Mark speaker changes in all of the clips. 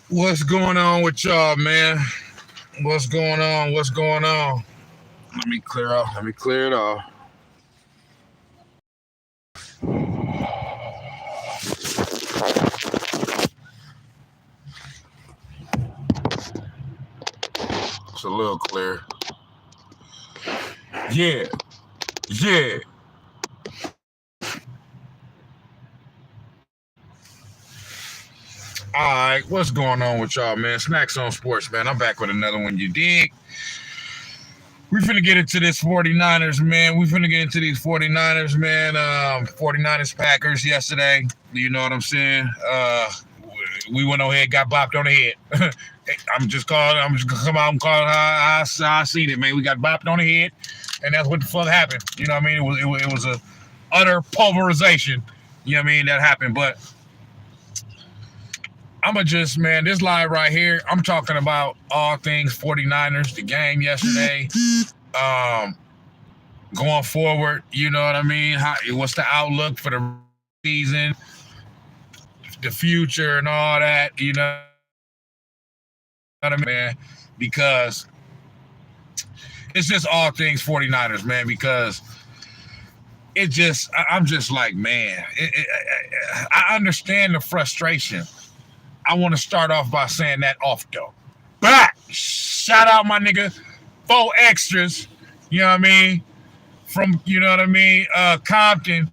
Speaker 1: What's going on with y'all, man? What's going on? What's going on? Let me clear off. Let me clear it off. It's a little clear. Yeah, yeah. All right, what's going on with y'all, man? Snacks on Sports, man. I'm back with another one. You dig? We finna get into this 49ers, man. We finna get into these 49ers, man. 49ers Packers yesterday. You know what I'm saying? We went on ahead, got bopped on the head. I'm just gonna come out and call it how I seen it, man. We got bopped on the head, and that's what the fuck happened. You know what I mean? It was a utter pulverization. You know what I mean? That happened. But I'ma just, man, this live right here, I'm talking about all things 49ers, the game yesterday. Um, Going forward, you know what I mean? What's the outlook for the season, the future, and all that? You know what I mean, man? Because it's just all things 49ers, man. Because I'm just like, man, I understand the frustration. I want to start off by saying that off though. But shout out my nigga, 4 extras. You know what I mean? From, you know what I mean, Compton.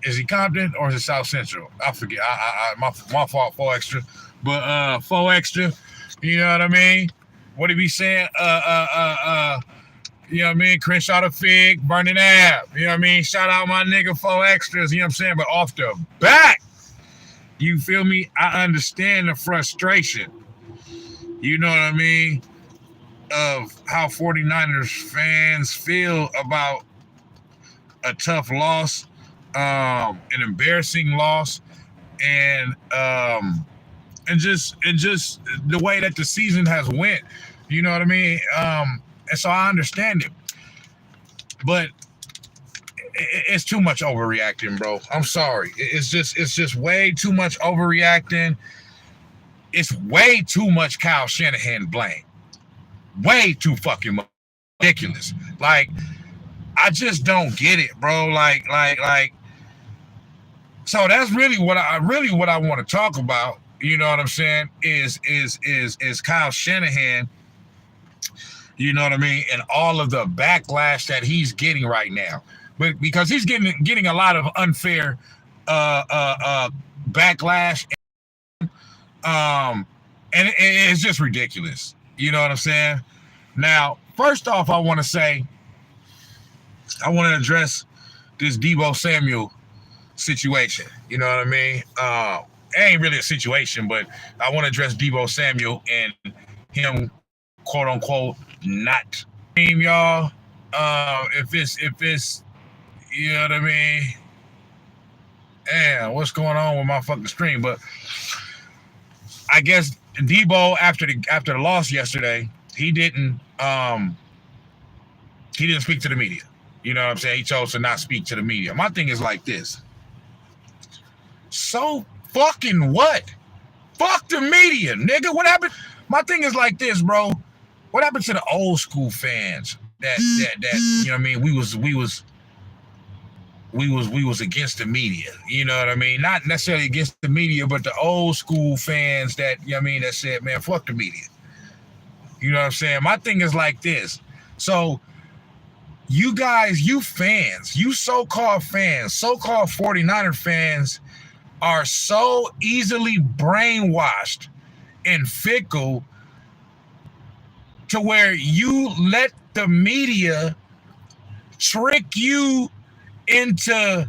Speaker 1: Is he Compton or is it South Central? I forget. My fault, 4 extra. But 4 extra. You know what I mean? What did he be saying? You know what I mean? Crenshaw the Fig, Burning Ab. You know what I mean? Shout out my nigga 4 extras. You know what I'm saying? But off the back, you feel me? I understand the frustration. You know what I mean? Of how 49ers fans feel about a tough loss, an embarrassing loss, and just the way that the season has went. You know what I mean? And so I understand it, but it's too much overreacting, bro. I'm sorry. It's just way too much overreacting. It's way too much Kyle Shanahan blame. Way too fucking ridiculous. Like, I just don't get it, bro. Like. So that's really what I want to talk about. You know what I'm saying? Is Kyle Shanahan. You know what I mean? And all of the backlash that he's getting right now, but because he's getting a lot of unfair backlash, um, and it's just ridiculous. You know what I'm saying? Now, first off, I want to address this Deebo Samuel situation. You know what I mean? It ain't really a situation, but I want to address Deebo Samuel and him, quote unquote, not team, y'all. If it's, you know what I mean? Damn, what's going on with my fucking stream? But I guess Deebo after the loss yesterday, he didn't speak to the media. You know what I'm saying? He chose to not speak to the media. My thing is like this. So fucking what? Fuck the media, nigga. What happened? My thing is like this, bro. What happened to the old school fans that you know what I mean? We was against the media. You know what I mean? Not necessarily against the media, but the old school fans that, you know what I mean, that said, man, fuck the media. You know what I'm saying? My thing is like this. So you guys, you fans, you so-called fans, so-called 49er fans are so easily brainwashed and fickle to where you let the media trick you into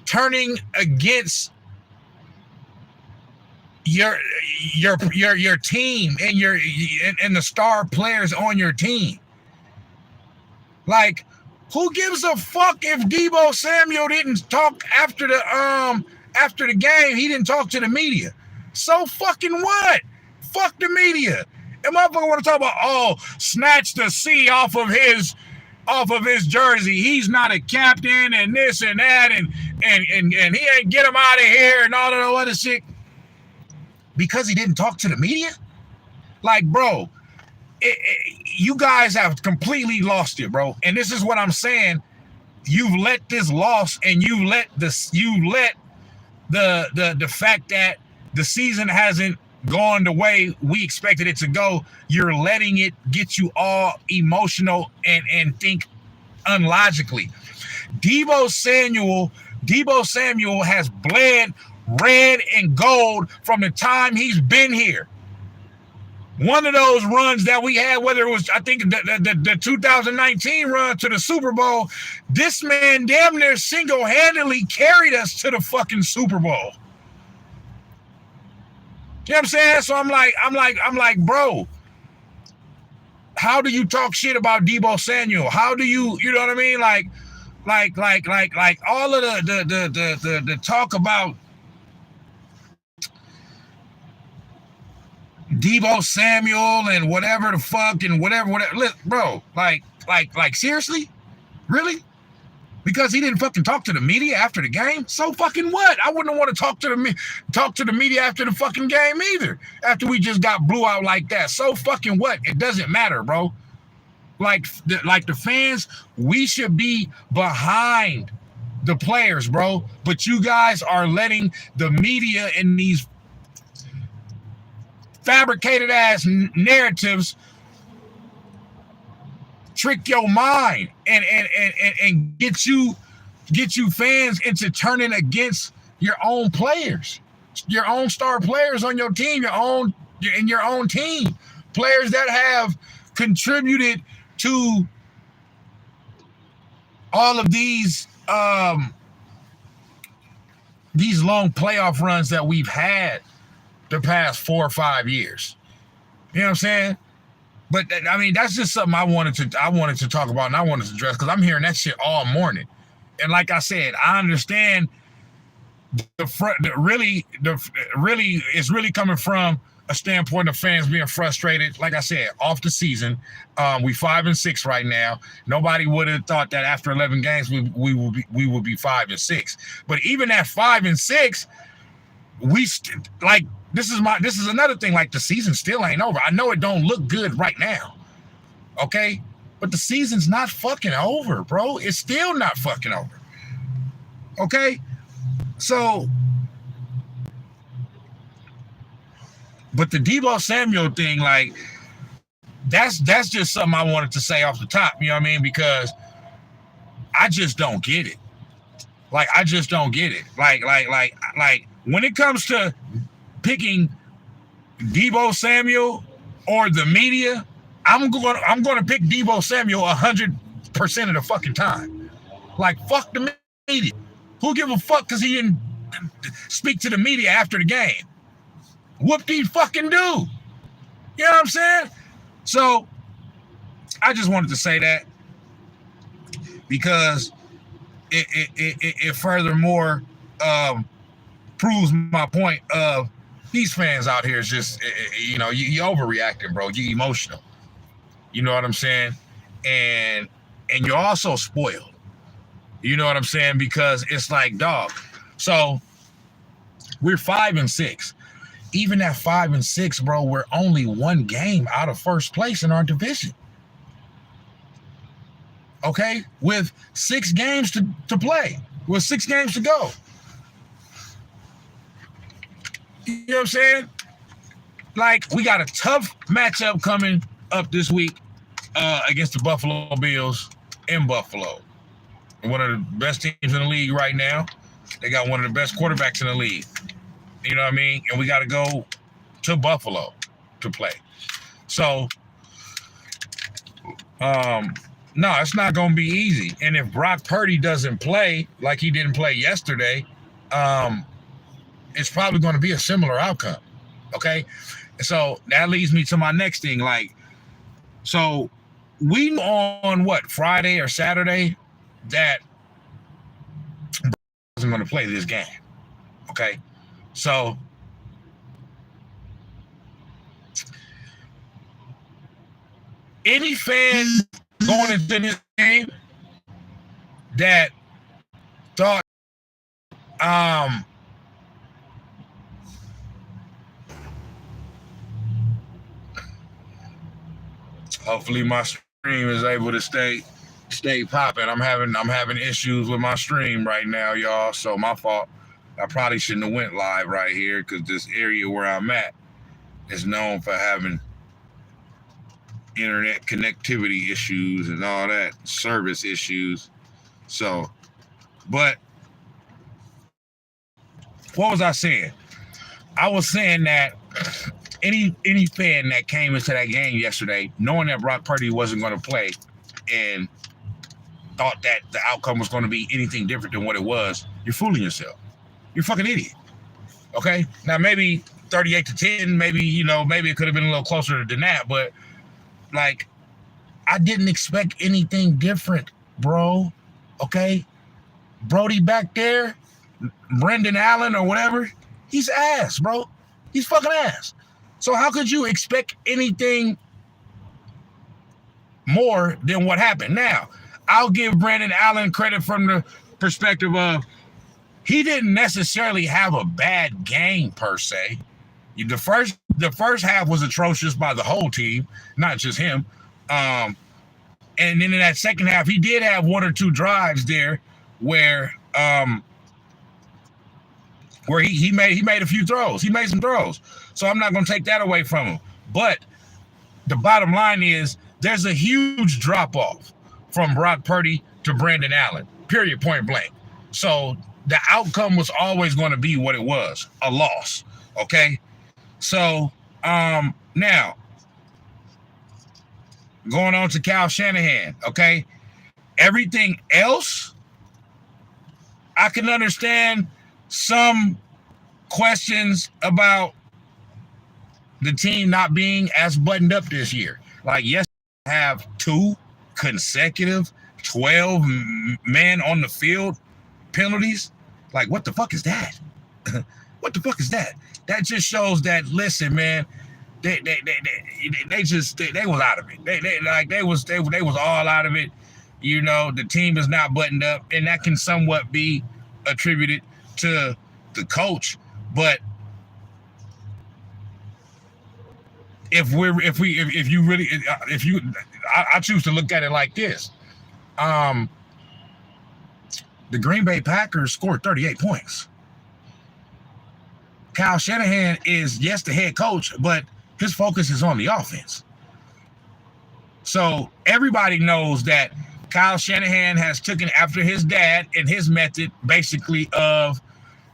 Speaker 1: turning against your your team and the star players on your team. Like, who gives a fuck if Deebo Samuel didn't talk after the game? He didn't talk to the media. So fucking what? Fuck the media. And motherfucker want to talk about, snatch the C off of his jersey. He's not a captain and this and that and he ain't get him out of here and all that other shit. because he didn't talk to the media? Like, bro, you guys have completely lost it, bro. And this is what I'm saying. You've let this loss, and you let the fact that the season hasn't gone the way we expected it to go. You're letting it get you all emotional and think unlogically. Deebo Samuel has bled red and gold from the time he's been here. One of those runs that we had, whether it was, I think, the 2019 run to the Super Bowl, this man damn near single-handedly carried us to the fucking Super Bowl. You know what I'm saying? So I'm like, bro, how do you talk shit about Deebo Samuel? How do you know what I mean? Like all of the talk about Deebo Samuel and whatever the fuck and whatever. Look, bro, like seriously? Really? Because he didn't fucking talk to the media after the game? So fucking what? I wouldn't want to talk to the media after the fucking game either. After we just got blew out like that. So fucking what? It doesn't matter, bro. Like the fans, we should be behind the players, bro. But you guys are letting the media and these fabricated ass narratives trick your mind and get you fans into turning against your own players, your own star players on your team, your own team, players that have contributed to all of these long playoff runs that we've had the past 4 or 5 years. You know what I'm saying? But I mean, that's just something I wanted to talk about and I wanted to address because I'm hearing that shit all morning. And like I said, I understand it's really coming from a standpoint of fans being frustrated. Like I said, off the season, we 5-6 right now. Nobody would have thought that after 11 games we would be 5-6. But even at 5-6, this is another thing. Like, the season still ain't over. I know it don't look good right now, okay? But the season's not fucking over, bro. It's still not fucking over, okay? So, but the Deebo Samuel thing, like, that's just something I wanted to say off the top. You know what I mean? Because I just don't get it. Like, I just don't get it. Like when it comes to picking Deebo Samuel or the media, I'm going to pick Deebo Samuel 100% of the fucking time. Like, fuck the media. Who give a fuck because he didn't speak to the media after the game? Whoop-de fucking do. You know what I'm saying? So I just wanted to say that because it furthermore proves my point of these fans out here is just, you overreacting, bro. You emotional. You know what I'm saying? And you're also spoiled. You know what I'm saying? Because it's like, dog. So we're 5-6. Even at 5-6, bro, we're only one game out of first place in our division. Okay? With 6 games to play. With 6 games to go. You know what I'm saying? Like, we got a tough matchup coming up this week against the Buffalo Bills in Buffalo. One of the best teams in the league right now. They got one of the best quarterbacks in the league. You know what I mean? And we got to go to Buffalo to play. So, no, it's not going to be easy. And if Brock Purdy doesn't play like he didn't play yesterday, it's probably going to be a similar outcome. Okay? So that leads me to my next thing. Like, so we on what, Friday or Saturday, that wasn't going to play this game. Okay? So any fan going into this game that thought Hopefully my stream is able to stay popping. I'm having issues with my stream right now, y'all. So my fault. I probably shouldn't have went live right here because this area where I'm at is known for having internet connectivity issues and all that, service issues. So, but what was I saying? I was saying that any fan that came into that game yesterday, knowing that Brock Purdy wasn't going to play and thought that the outcome was going to be anything different than what it was, you're fooling yourself. You're a fucking idiot. Okay? Now, maybe 38-10, maybe it could have been a little closer than that, but, like, I didn't expect anything different, bro. Okay? Brody back there, Brendan Allen or whatever, he's ass, bro. He's fucking ass. So how could you expect anything more than what happened? Now, I'll give Brandon Allen credit from the perspective of he didn't necessarily have a bad game per se. The first half was atrocious by the whole team, not just him. And then in that second half, he did have one or two drives there where he made a few throws. He made some throws. So I'm not going to take that away from him. But the bottom line is there's a huge drop-off from Brock Purdy to Brandon Allen, period, point blank. So the outcome was always going to be what it was, a loss, okay? So now, going on to Kyle Shanahan, okay? Everything else, I can understand some questions about the team not being as buttoned up this year. Like, yes, have 2 consecutive 12 man on the field penalties. Like, what the fuck is that? What the fuck is that? That just shows that, listen, man, they was out of it. They was all out of it. You know, the team is not buttoned up, and that can somewhat be attributed to the coach. But I choose to look at it like this. The Green Bay Packers scored 38 points. Kyle Shanahan is, yes, the head coach, but his focus is on the offense. So everybody knows that Kyle Shanahan has taken after his dad and his method, basically, of,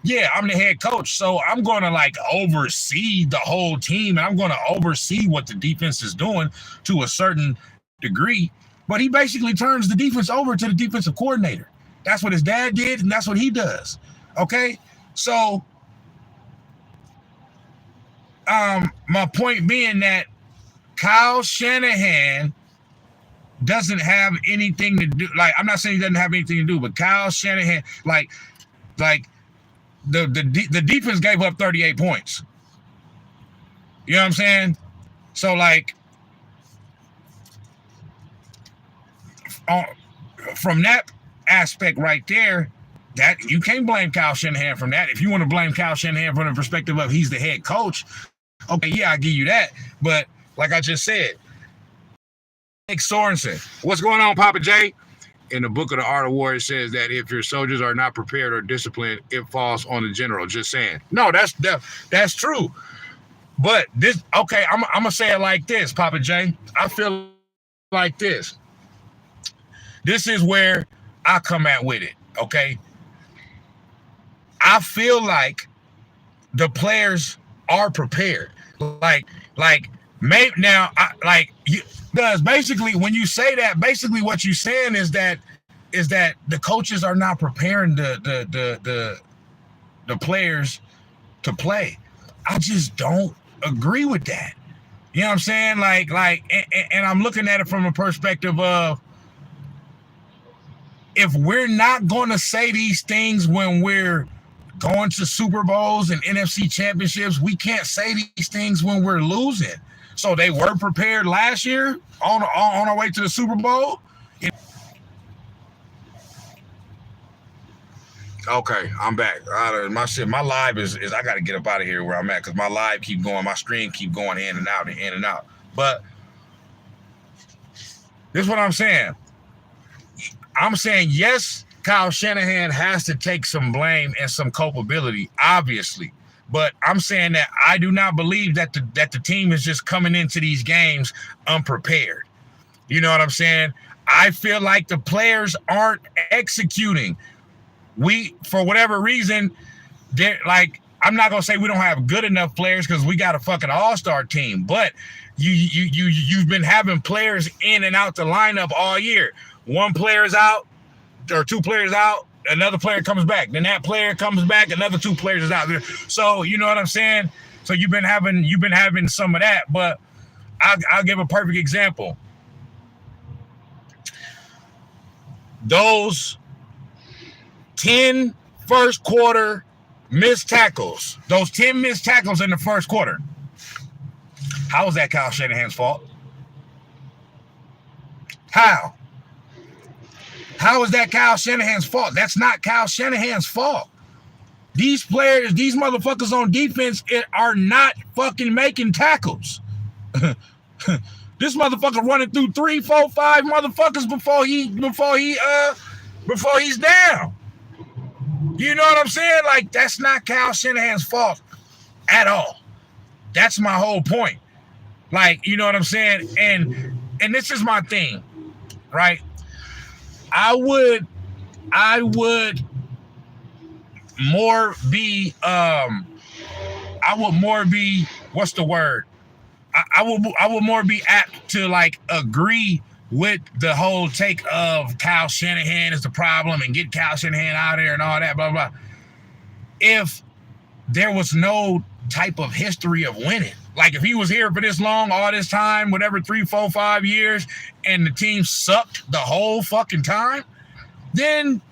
Speaker 1: yeah, I'm the head coach, so I'm going to, like, oversee the whole team, and I'm going to oversee what the defense is doing to a certain degree. But he basically turns the defense over to the defensive coordinator. That's what his dad did, and that's what he does. Okay? So, my point being that Kyle Shanahan doesn't have anything to do. Like, I'm not saying he doesn't have anything to do, but Kyle Shanahan, like the defense gave up 38 points. You know what I'm saying? So, like, from that aspect right there, that you can't blame Kyle Shanahan from that. If you want to blame Kyle Shanahan from the perspective of he's the head coach, okay, yeah, I'll give you that. But like I just said, Nick Sorensen, what's going on, Papa J? In the book of the Art of War, it says that if your soldiers are not prepared or disciplined, it falls on the general. Just saying. No, that's true. But this, okay, I'm gonna say it like this, Papa J. I feel like this. This is where I come at with it, okay? I feel like the players are prepared. Maybe now, because basically when you say that, basically what you're saying is that the coaches are not preparing the players to play. I just don't agree with that. You know what I'm saying? And I'm looking at it from a perspective of, if we're not going to say these things when we're going to Super Bowls and NFC championships, we can't say these things when we're losing. So they were prepared last year on our way to the Super Bowl. Okay, I'm back. My live is I got to get up out of here where I'm at because my live keep going, my stream keep going in and out. But This is what I'm saying. I'm saying, yes, Kyle Shanahan has to take some blame and some culpability, obviously. But I'm saying that I do not believe that the team is just coming into these games unprepared. You know what I'm saying? I feel like the players aren't executing. We, for whatever reason, they're like, I'm not gonna say we don't have good enough players because we got a fucking all-star team, but you've been having players in and out the lineup all year. One player's out, or two players out, another player comes back. Then that player comes back, another two players is out there. So you know what I'm saying? So you've been having some of that, but I'll give a perfect example. Those 10 first quarter missed tackles, those 10 missed tackles in the first quarter. How was that Kyle Shanahan's fault? How? How is that Kyle Shanahan's fault? That's not Kyle Shanahan's fault. These players, these motherfuckers on defense are not fucking making tackles. This motherfucker running through 3, 4, 5 motherfuckers before he's down. You know what I'm saying? Like, that's not Kyle Shanahan's fault at all. That's my whole point. Like, you know what I'm saying? And this is my thing, right? I would more be what's the word? I would more be apt to like agree with the whole take of Kyle Shanahan is the problem and get Kyle Shanahan out of there and all that, blah, blah. If there was no type of history of winning, like if he was here for this long, all this time, whatever, 3, 4, 5 years, and the team sucked the whole fucking time, then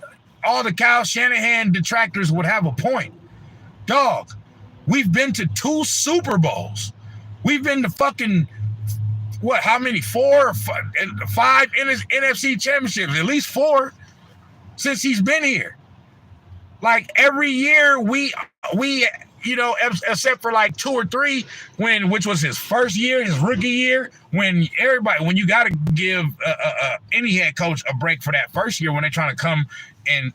Speaker 1: all the Kyle Shanahan detractors would have a point. Dog, we've been to 2 Super Bowls. We've been to fucking, what, how many? 4 or 5 NFC championships, at least 4 since he's been here. Like every year we you know, except for like 2 or 3, which was his first year, his rookie year, when you got to give any head coach a break for that first year when they're trying to come and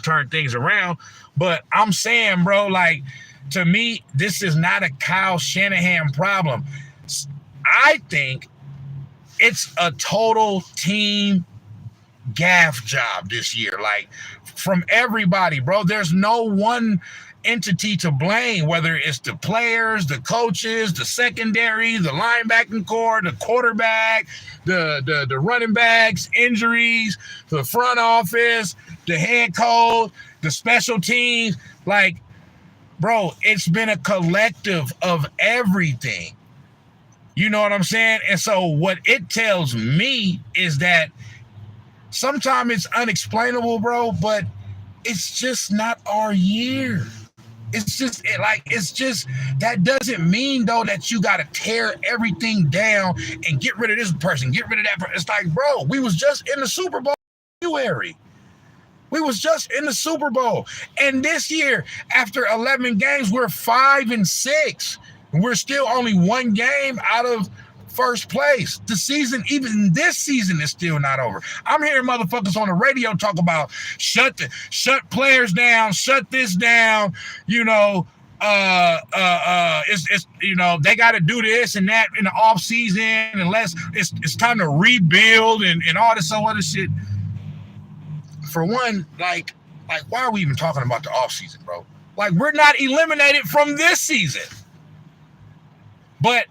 Speaker 1: turn things around. But I'm saying, bro, like, to me, this is not a Kyle Shanahan problem. I think it's a total team gaff job this year, like from everybody, bro. There's no one entity to blame, whether it's the players, the coaches, the secondary, the linebacking core, the quarterback, the running backs, injuries, the front office, the head coach, the special teams. Like, bro, it's been a collective of everything. You know what I'm saying? And so what it tells me is that sometimes it's unexplainable, bro, but it's just not our year. It's just that doesn't mean though that you got to tear everything down and get rid of this person, get rid of that person. It's like, bro, we was just in the Super Bowl in January. We was just in the Super Bowl. And this year, after 11 games, we're 5-6. And we're still only 1 game out of first place. The season, even this season, is still not over. I'm hearing motherfuckers on the radio talk about shut players down, shut this down, you know, it's you know, they got to do this and that in the off season unless it's time to rebuild and all this other shit. For one, like why are we even talking about the off season, bro? Like, we're not eliminated from this season. But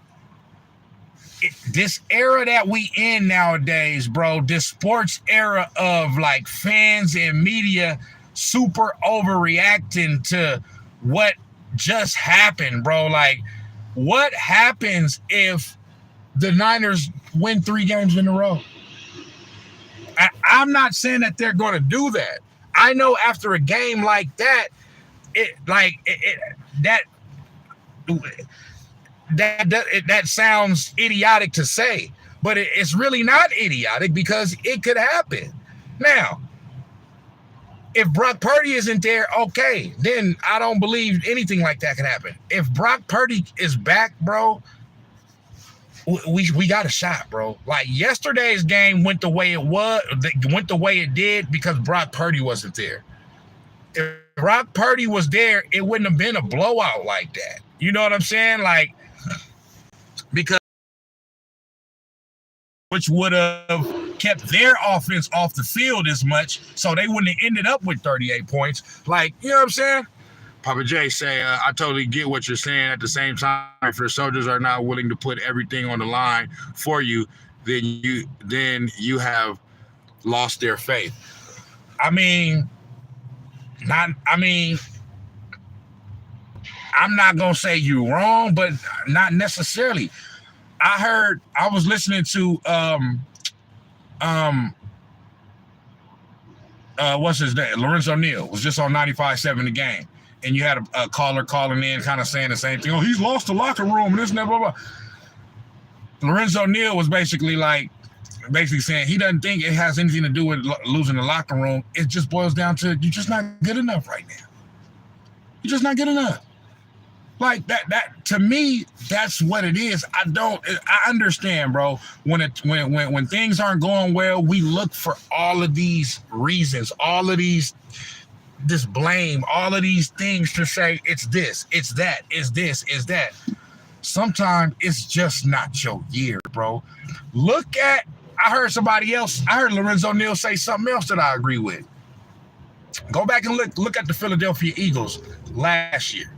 Speaker 1: this era that we in nowadays, bro, this sports era of like fans and media super overreacting to what just happened, bro. Like, what happens if the Niners win 3 games in a row? I'm not saying that they're going to do that. I know after a game like that, that sounds idiotic to say, but it's really not idiotic because it could happen. Now, if Brock Purdy isn't there, okay, then I don't believe anything like that can happen. If Brock Purdy is back, bro, we got a shot, bro. Like yesterday's game went the way it did because Brock Purdy wasn't there. If Brock Purdy was there, it wouldn't have been a blowout like that. You know what I'm saying? Like, because which would have kept their offense off the field as much, so they wouldn't have ended up with 38 points. Like, you know what I'm saying? Papa J say, I totally get what you're saying. At the same time, if your soldiers are not willing to put everything on the line for you, then you have lost their faith. I'm not gonna say you're wrong, but not necessarily. I was listening to what's his name? Lorenzo Neal was just on 95.7 The Game. And you had a caller calling in kind of saying the same thing. Oh, he's lost the locker room and this and that, blah, blah. Lorenzo Neal was basically saying he doesn't think it has anything to do with losing the locker room. It just boils down to you're just not good enough right now. You're just not good enough. Like that to me, that's what it is. I understand, bro. When things aren't going well, we look for all of these reasons, all of this blame, all of these things to say it's this, it's that, it's this, it's that. Sometimes it's just not your year, bro. I heard Lorenzo Neal say something else that I agree with. Go back and look at the Philadelphia Eagles last year.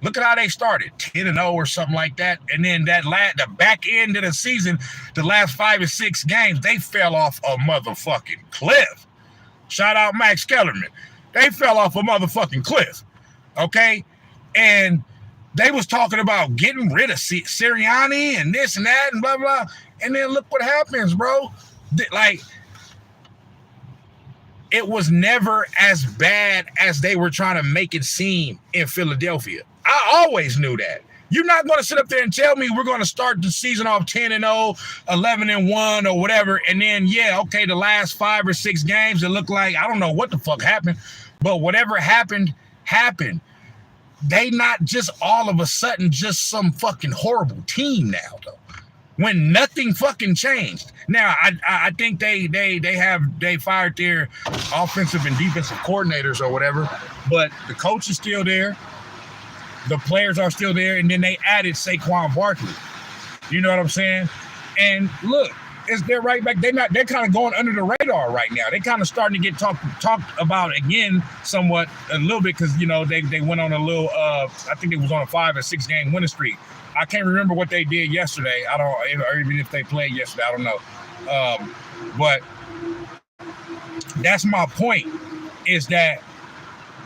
Speaker 1: Look at how they started, 10-0 or something like that. And then the back end of the season, the last 5 or 6 games, they fell off a motherfucking cliff. Shout out Max Kellerman. They fell off a motherfucking cliff, okay? And they was talking about getting rid of Sirianni and this and that and blah, blah. And then look what happens, bro. Like, it was never as bad as they were trying to make it seem in Philadelphia. I always knew that. You're not going to sit up there and tell me we're going to start the season off 10-0, 11-1 or whatever. And then, the last 5 or 6 games, it looked like, I don't know what the fuck happened, but whatever happened. They not just all of a sudden just some fucking horrible team now, though. When nothing fucking changed. Now, I think they fired their offensive and defensive coordinators or whatever, but the coach is still there. The players are still there, and then they added Saquon Barkley. You know what I'm saying? And look, they're right back. They're kind of going under the radar right now. They're kind of starting to get talked about again somewhat a little bit because they went on a little. I think it was on a 5 or 6 game winning streak. I can't remember what they did yesterday. Or even if they played yesterday, I don't know. But that's my point. Is that,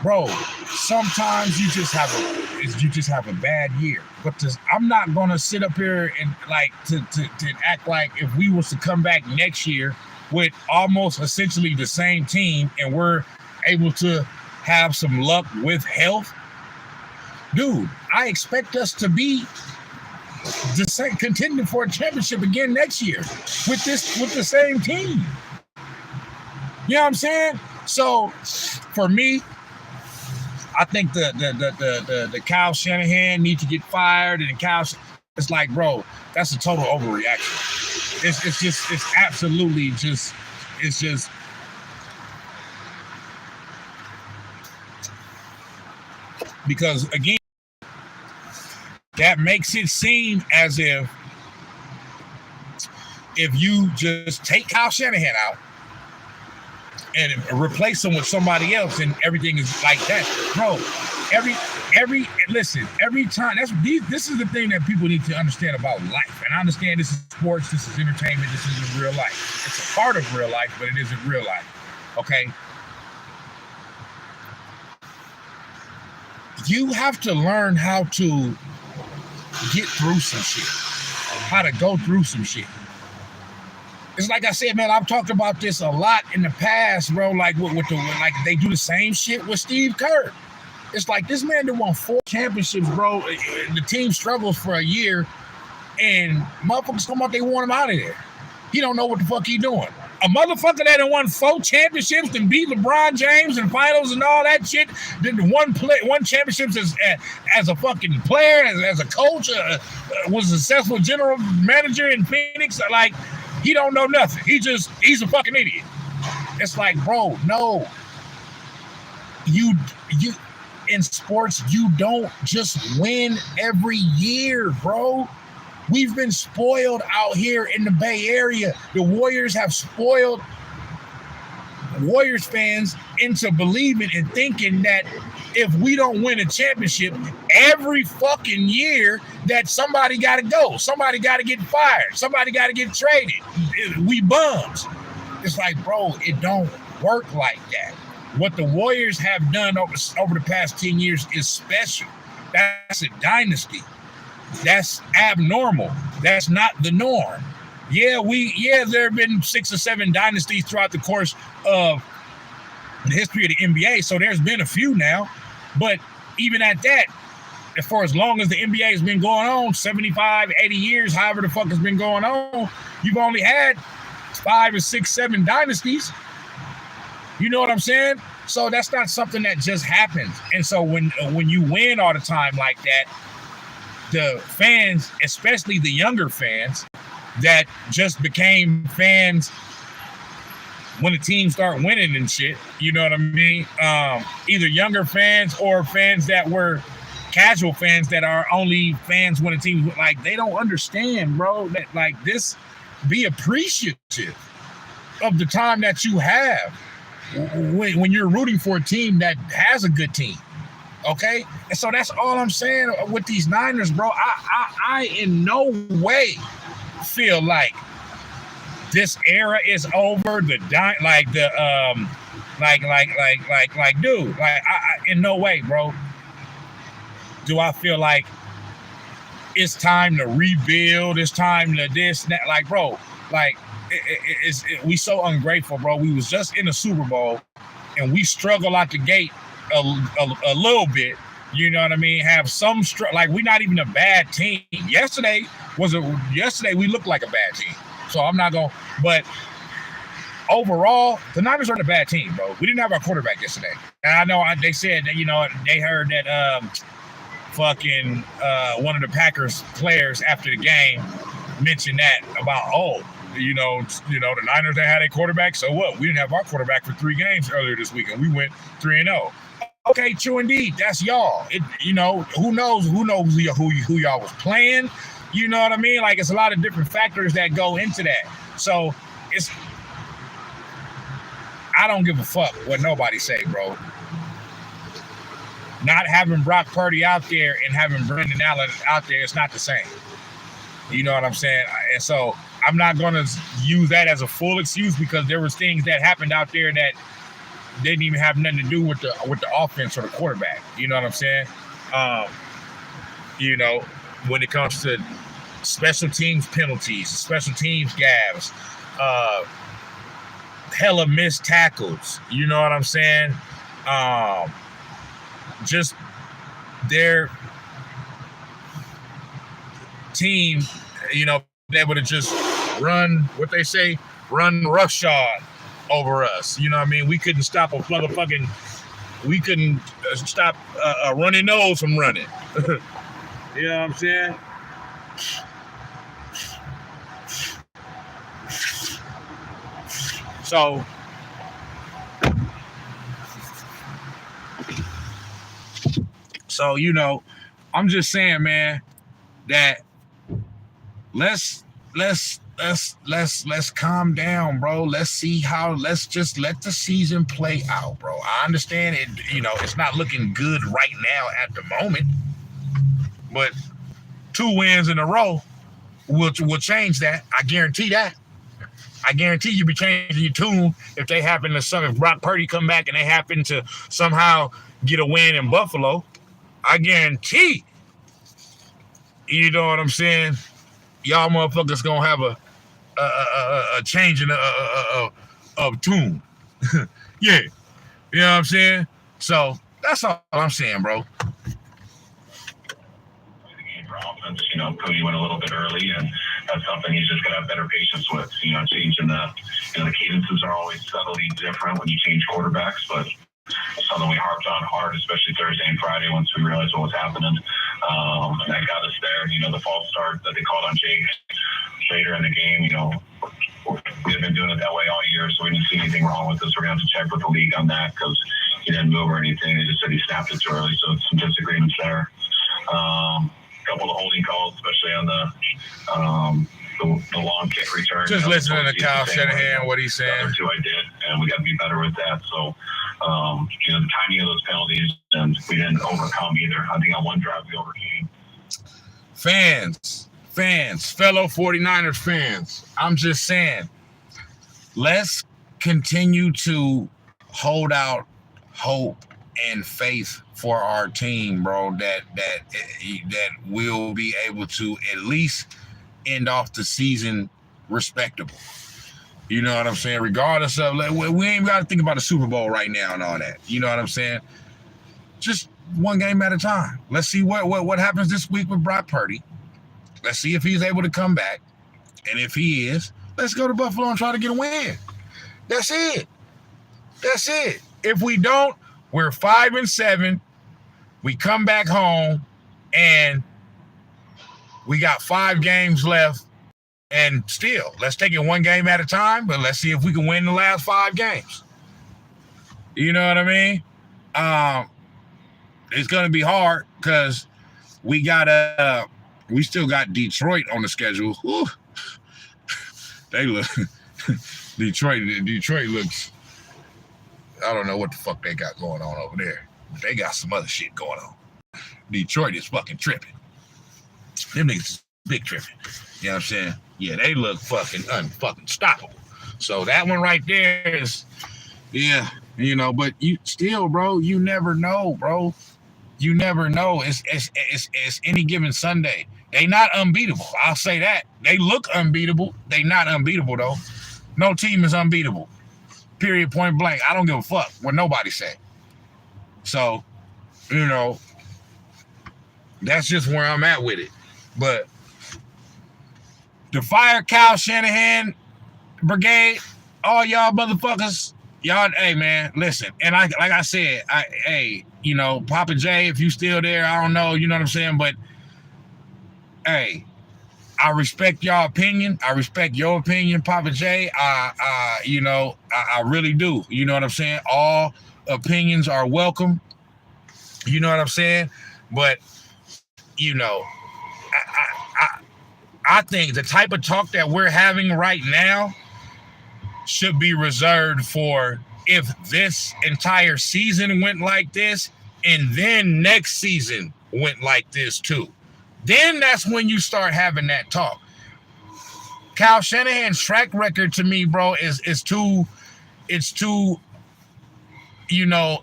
Speaker 1: bro? Sometimes you just have a bad year. But I'm not gonna sit up here and to act like if we was to come back next year with almost essentially the same team and we're able to have some luck with health, dude. I expect us to be contending for a championship again next year with the same team. You know what I'm saying? So for me, I think the Kyle Shanahan needs to get fired, and it's like, bro, that's a total overreaction. It's absolutely just because again, that makes it seem as if you just take Kyle Shanahan out and replace him with somebody else, and everything is like that, bro. Every time this is the thing that people need to understand about life. And I understand this is sports, this is entertainment, this isn't real life. It's a part of real life, but it isn't real life. Okay. You have to learn how to get through some shit, how to go through some shit. It's like I said, man, I've talked about this a lot in the past, bro. Like they do the same shit with Steve Kerr. It's like this man that won 4 championships, bro. The team struggles for a year, and motherfuckers come out, they want him out of there. He don't know what the fuck he doing. A motherfucker that done won 4 championships and beat LeBron James in finals and all that shit, did won championships as a fucking player, as a coach, was a successful general manager in Phoenix. Like, he don't know nothing. He's a fucking idiot. It's like, bro, no. You in sports, you don't just win every year, bro. We've been spoiled out here in the Bay Area. The Warriors have spoiled Warriors fans into believing and thinking that if we don't win a championship every fucking year, that somebody got to go. Somebody got to get fired. Somebody got to get traded. We bums. It's like, bro, it don't work like that. What the Warriors have done over the past 10 years is special. That's a dynasty. That's abnormal. That's not the norm. Yeah, there have been 6 or 7 dynasties throughout the course of the history of the NBA, so there's been a few now. But even at that, for as long as the NBA has been going on, 75, 80 years, however the fuck has been going on, you've only had 5 or 6, 7 dynasties. You know what I'm saying? So that's not something that just happens. And so when you win all the time like that, the fans, especially the younger fans that just became fans when the team start winning and shit, you know what I mean? Either younger fans or fans that were casual fans that are only fans when the team, like, they don't understand, bro, that like this, be appreciative of the time that you have when you're rooting for a team that has a good team. Okay, and so that's all I'm saying with these Niners, bro. I in no way feel like this era is over. Dude, I in no way, bro. Do I feel like it's time to rebuild? It's time to this, that, like, bro, like we so ungrateful, bro. We was just in the Super Bowl and we struggle out the gate a little bit, you know what I mean? Have some like, we're not even a bad team. Yesterday we looked like a bad team. So I'm not going, but overall, the Niners aren't a bad team, bro. We didn't have our quarterback yesterday. And I know they said that, you know, they heard that one of the Packers players after the game mentioned that about, you know, the Niners, they had a quarterback. So what? We didn't have our quarterback for 3 games earlier this week, and we went 3-0. Okay, true indeed. That's y'all. You know, who knows who y'all was playing. You know what I mean? Like, it's a lot of different factors that go into that. So I don't give a fuck what nobody say, bro. Not having Brock Purdy out there and having Brandon Allen out there, it's not the same. You know what I'm saying? And so I'm not going to use that as a full excuse, because there was things that happened out there that didn't even have nothing to do with the offense or the quarterback. You know what I'm saying? You know, when it comes to special teams penalties, special teams gaffes, hella missed tackles. You know what I'm saying? Just their team, you know, able to just run roughshod over us. You know what I mean? We couldn't stop a running nose from running. You know what I'm saying? So, you know, I'm just saying, man, that let's calm down, bro. Let's just let the season play out, bro. I understand it, you know, it's not looking good right now at the moment, but 2 wins in a row will change that. I guarantee that. I guarantee you be changing your tune if Brock Purdy come back and they happen to somehow get a win in Buffalo. I guarantee, you know what I'm saying, y'all motherfuckers gonna have a change of tune. Yeah. You know what I'm saying? So that's all I'm saying, bro.
Speaker 2: You know, Cody went a little bit early, and that's something he's just got to have better patience with. Changing the cadences are always subtly different when you change quarterbacks, but something we harped on hard, especially Thursday and Friday once we realized what was happening. And that got us there. The false start that they called on Jake later in the game, we've been doing it that way all year, so we didn't see anything wrong with this. We're going to have to check with the league on that because he didn't move or anything. They just said he snapped it too early, so some disagreements there. Couple of holding calls, especially on the long kick return.
Speaker 1: Just listening to Kyle Shanahan, what he's saying.
Speaker 2: The other two I did, and we got to be better with that. So, the timing of those penalties, and we didn't overcome either. I think on one drive we overcame.
Speaker 1: Fans, fellow 49ers fans, I'm just saying, let's continue to hold out hope and faith for our team, bro, that we'll be able to at least end off the season respectable. You know what I'm saying? Regardless of, we ain't got to think about the Super Bowl right now and all that. You know what I'm saying? Just one game at a time. Let's see what happens this week with Brock Purdy. Let's see if he's able to come back. And if he is, let's go to Buffalo and try to get a win. That's it. If we don't, we're 5-7. We come back home, and we got 5 games left. And still, let's take it one game at a time, but let's see if we can win the last 5 games. You know what I mean? It's going to be hard because we still got Detroit on the schedule. Whew. They look Detroit looks, I don't know what the fuck they got going on over there. But they got some other shit going on. Detroit is fucking tripping. Them niggas is big tripping. You know what I'm saying? Yeah, they look fucking unfucking stoppable. So that one right there is, yeah, but you still, bro, you never know, bro. You never know. It's any given Sunday. They not unbeatable. I'll say that. They look unbeatable. They not unbeatable, though. No team is unbeatable. Period, point blank. I don't give a fuck what nobody say. So, that's just where I'm at with it. But the Fire Kyle Shanahan Brigade, all y'all motherfuckers, y'all, hey, man, listen. And like I said, Papa J, if you still there, I don't know, you know what I'm saying? But, hey, I respect y'all opinion. I respect your opinion, Papa J. I really do. You know what I'm saying? All opinions are welcome. You know what I'm saying? But, I think the type of talk that we're having right now should be reserved for if this entire season went like this and then next season went like this too. Then that's when you start having that talk. Kyle Shanahan's track record to me, bro, is too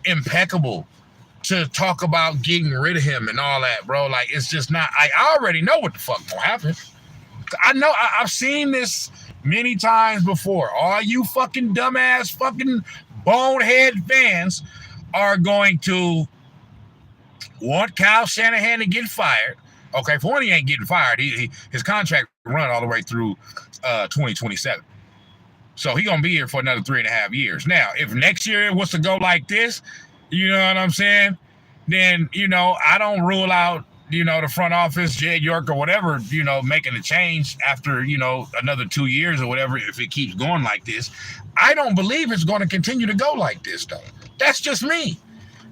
Speaker 1: impeccable to talk about getting rid of him and all that, bro. Like, it's just not, I already know what the fuck gonna happen. I know, I've seen this many times before. All you fucking dumbass fucking bonehead fans are going to want Kyle Shanahan to get fired. Okay, for one, he ain't getting fired. His contract run all the way through 2027. So he gonna be here for another 3.5 years. Now, if next year it was to go like this, you know what I'm saying? Then, I don't rule out, the front office, Jed York or whatever, making a change after, another 2 years or whatever, if it keeps going like this. I don't believe it's going to continue to go like this, though. That's just me.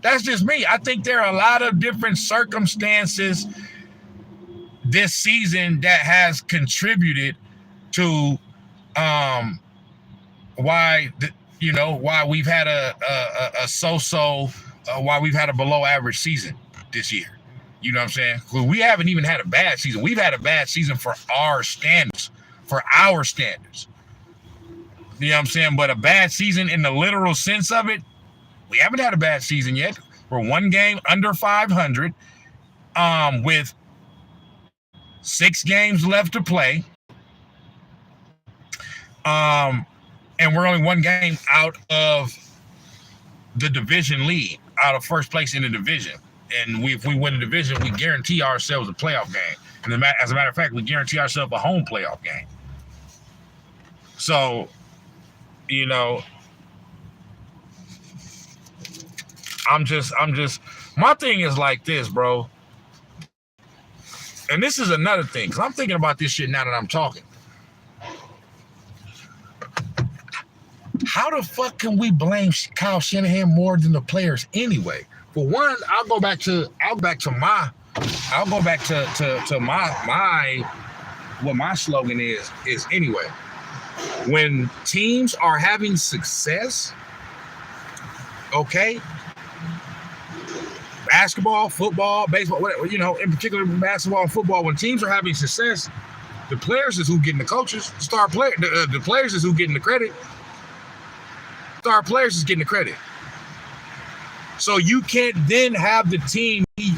Speaker 1: I think there are a lot of different circumstances this season that has contributed to why we've had why we've had a below average season this year. You know what I'm saying? Because we haven't even had a bad season. We've had a bad season for our standards. You know what I'm saying? But a bad season in the literal sense of it, we haven't had a bad season yet. We're one game under 500 with 6 games left to play. And we're only one game out of the division lead, out of first place in the division. And if we win the division, we guarantee ourselves a playoff game. And as a matter of fact, we guarantee ourselves a home playoff game. So, you know, I'm just, my thing is like this, bro. And this is another thing, because I'm thinking about this shit now that I'm talking. How the fuck can we blame Kyle Shanahan more than the players anyway? For one, I'll go back to my what my slogan is anyway. When teams are having success, okay, basketball, football, baseball, whatever, you know, in particular basketball and football, when teams are having success, the players is who getting the coaches, the players is who getting the credit. Star players is getting the credit. So you can't then have the team be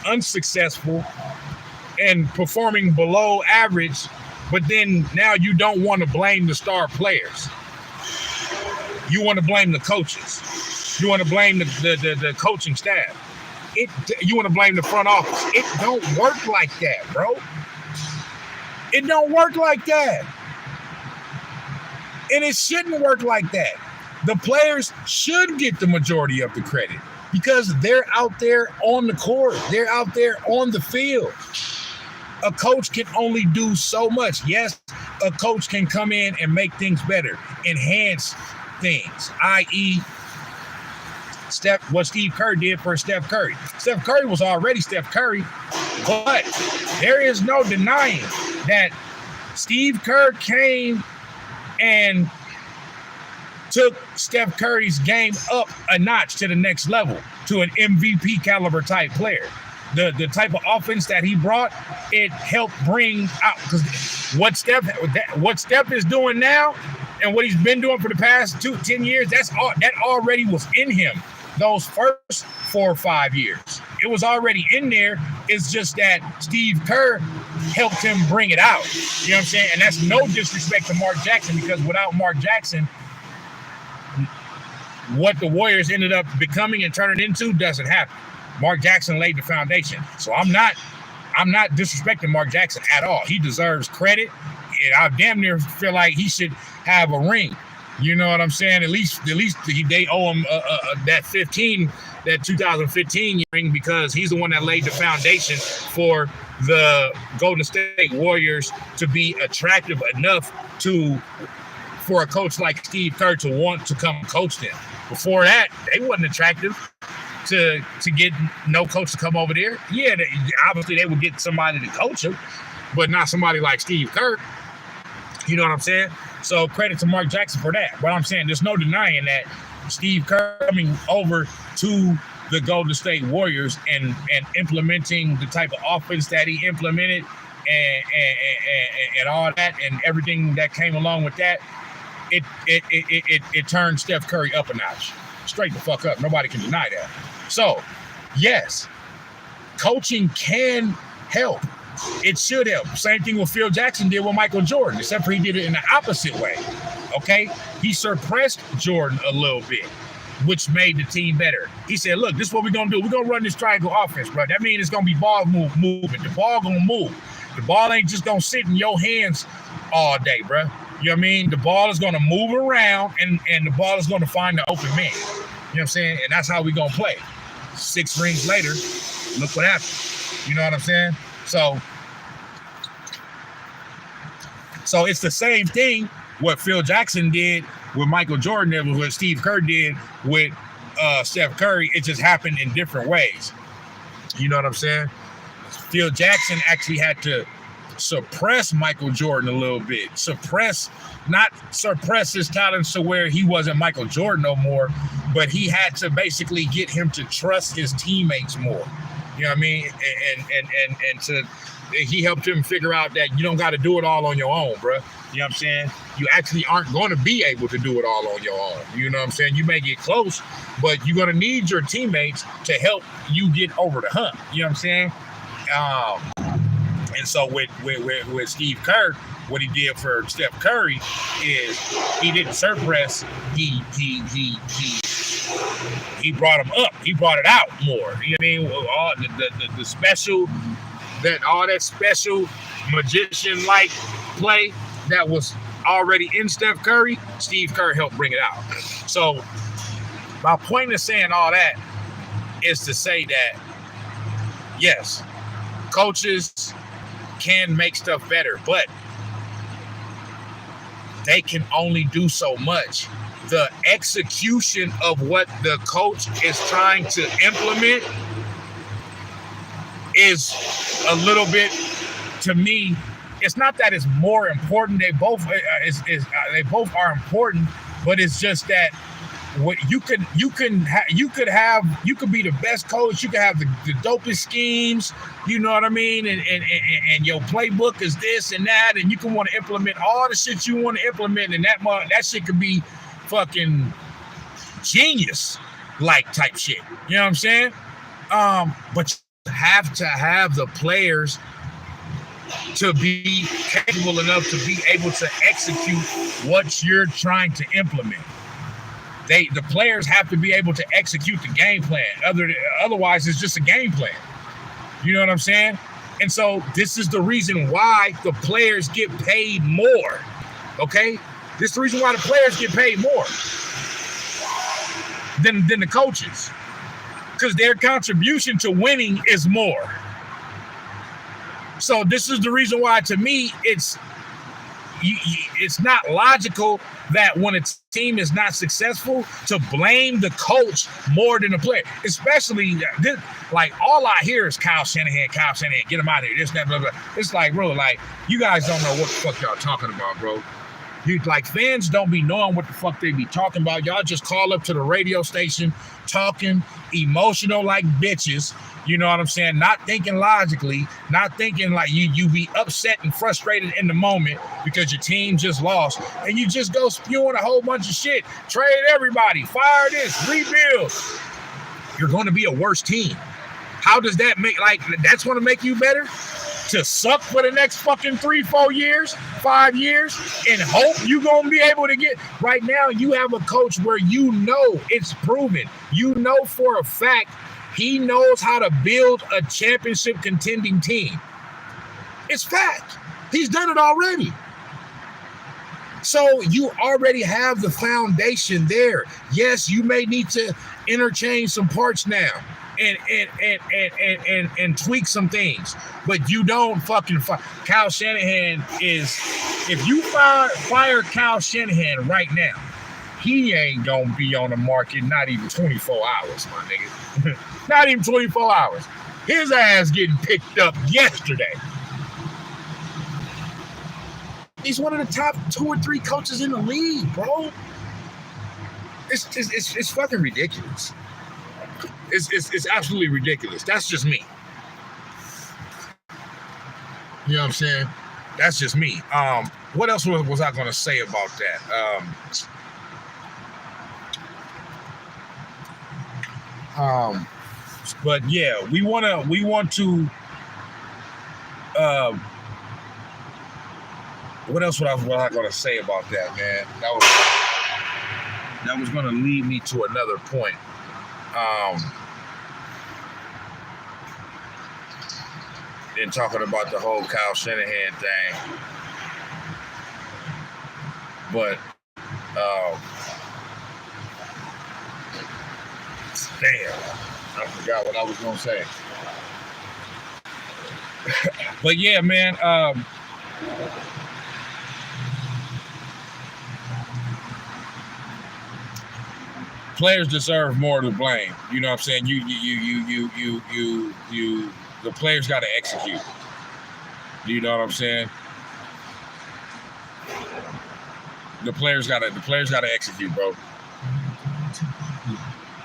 Speaker 1: unsuccessful and performing below average, but then now you don't want to blame the star players. You want to blame the coaches. You want to blame the coaching staff. You want to blame the front office. It don't work like that, bro. It don't work like that. And it shouldn't work like that. The players should get the majority of the credit because they're out there on the court. They're out there on the field. A coach can only do so much. Yes, a coach can come in and make things better, enhance things, i.e., what Steve Kerr did for Steph Curry. Steph Curry was already Steph Curry, but there is no denying that Steve Kerr came and took Steph Curry's game up a notch to the next level, to an MVP caliber type player. The type of offense that he brought, it helped bring out, because what Steph is doing now and what he's been doing for the past 10 years, that already was in him those first 4 or 5 years. It was already in there. It's just that Steve Kerr helped him bring it out. You know what I'm saying? And that's no disrespect to Mark Jackson, because without Mark Jackson, what the Warriors ended up becoming and turning into doesn't happen. Mark Jackson laid the foundation. So I'm not disrespecting Mark Jackson at all. He deserves credit. And I damn near feel like he should have a ring. You know what I'm saying? At least they owe him that 2015 ring, because he's the one that laid the foundation for the Golden State Warriors to be attractive enough for a coach like Steve Kerr to want to come coach them. Before that, they wasn't attractive to get no coach to come over there. Yeah, obviously they would get somebody to coach them, but not somebody like Steve Kerr. You know what I'm saying? So credit to Mark Jackson for that. But I'm saying there's no denying that Steve Kerr coming over to the Golden State Warriors and implementing the type of offense that he implemented and all that and everything that came along with that, it turned Steph Curry up a notch. Straight the fuck up. Nobody can deny that. So, yes, coaching can help. It should help. Same thing what Phil Jackson did with Michael Jordan, except for he did it in the opposite way. Okay? He suppressed Jordan a little bit, which made the team better. He said, look, this is what we're going to do. We're going to run this triangle offense, bro. That means it's going to be ball movement. The ball going to move. The ball ain't just going to sit in your hands all day, bro. You know what I mean? The ball is going to move around, and the ball is going to find the open man. You know what I'm saying? And that's how we're going to play. 6 rings later, look what happened. You know what I'm saying? So it's the same thing what Phil Jackson did with Michael Jordan and what Steve Kerr did with Steph Curry. It just happened in different ways. You know what I'm saying? Phil Jackson actually had to suppress Michael Jordan a little bit. Not suppress his talents to where he wasn't Michael Jordan no more, but he had to basically get him to trust his teammates more. You know what I mean? And he helped him figure out that you don't got to do it all on your own, bro. You know what I'm saying? You actually aren't going to be able to do it all on your own. You know what I'm saying? You may get close, but you're going to need your teammates to help you get over the hump. You know what I'm saying? And so with Steve Kerr, what he did for Steph Curry is he didn't suppress. He he brought him up. He brought it out more. You know what I mean? All the special, all that special magician-like play that was already in Steph Curry, Steve Kerr helped bring it out. So my point in saying all that is to say that, yes, coaches can make stuff better, but they can only do so much. The execution of what the coach is trying to implement is a little bit, to me, it's not that it's more important. They both they both are important, but it's just that what you could be the best coach. You could have the dopest schemes, you know what I mean, and your playbook is this and that, and you can want to implement all the shit you want to implement, and that shit could be fucking genius like type shit. You know what I'm saying? But you have to have the players to be capable enough to be able to execute what you're trying to implement. The players have to be able to execute the game plan. Otherwise, it's just a game plan. You know what I'm saying? And so this is the reason why the players get paid more. Okay? This is the reason why the players get paid more than the coaches. Because their contribution to winning is more. So this is the reason why, to me, it's not logical that when a team is not successful to blame the coach more than the player. Especially, like, all I hear is Kyle Shanahan, get him out of here, this, that, blah, blah. It's like, bro, like, you guys don't know what the fuck y'all talking about, bro. Fans don't be knowing what the fuck they be talking about. Y'all just call up to the radio station talking emotional like bitches. You know what I'm saying? Not thinking logically, not thinking like you be upset and frustrated in the moment because your team just lost, and you just go spewing a whole bunch of shit. Trade everybody, fire this, rebuild. You're going to be a worse team. How does that make, that's going to make you better? To suck for the next fucking 3, 4 years, 5 years, and hope you're going to be able to get. Right now, you have a coach where you know it's proven. You know for a fact he knows how to build a championship contending team. It's fact. He's done it already. So you already have the foundation there. Yes, you may need to interchange some parts now and tweak some things, but you don't fucking Kyle Shanahan is, if you fire Kyle Shanahan right now, he ain't gonna be on the market not even 24 hours, my nigga. Not even 24 hours. His ass getting picked up yesterday. He's one of the top 2 or 3 coaches in the league, bro. It's fucking ridiculous. It's absolutely ridiculous. That's just me. You know what I'm saying? That's just me. What else was I gonna say about that? But yeah, we want to. What else was I gonna say about that, man? That was gonna lead me to another point. In talking about the whole Kyle Shanahan thing, but damn, I forgot what I was gonna say. But yeah, man, players deserve more to blame. You know what I'm saying? The players got to execute. You know what I'm saying? The players got to execute, bro.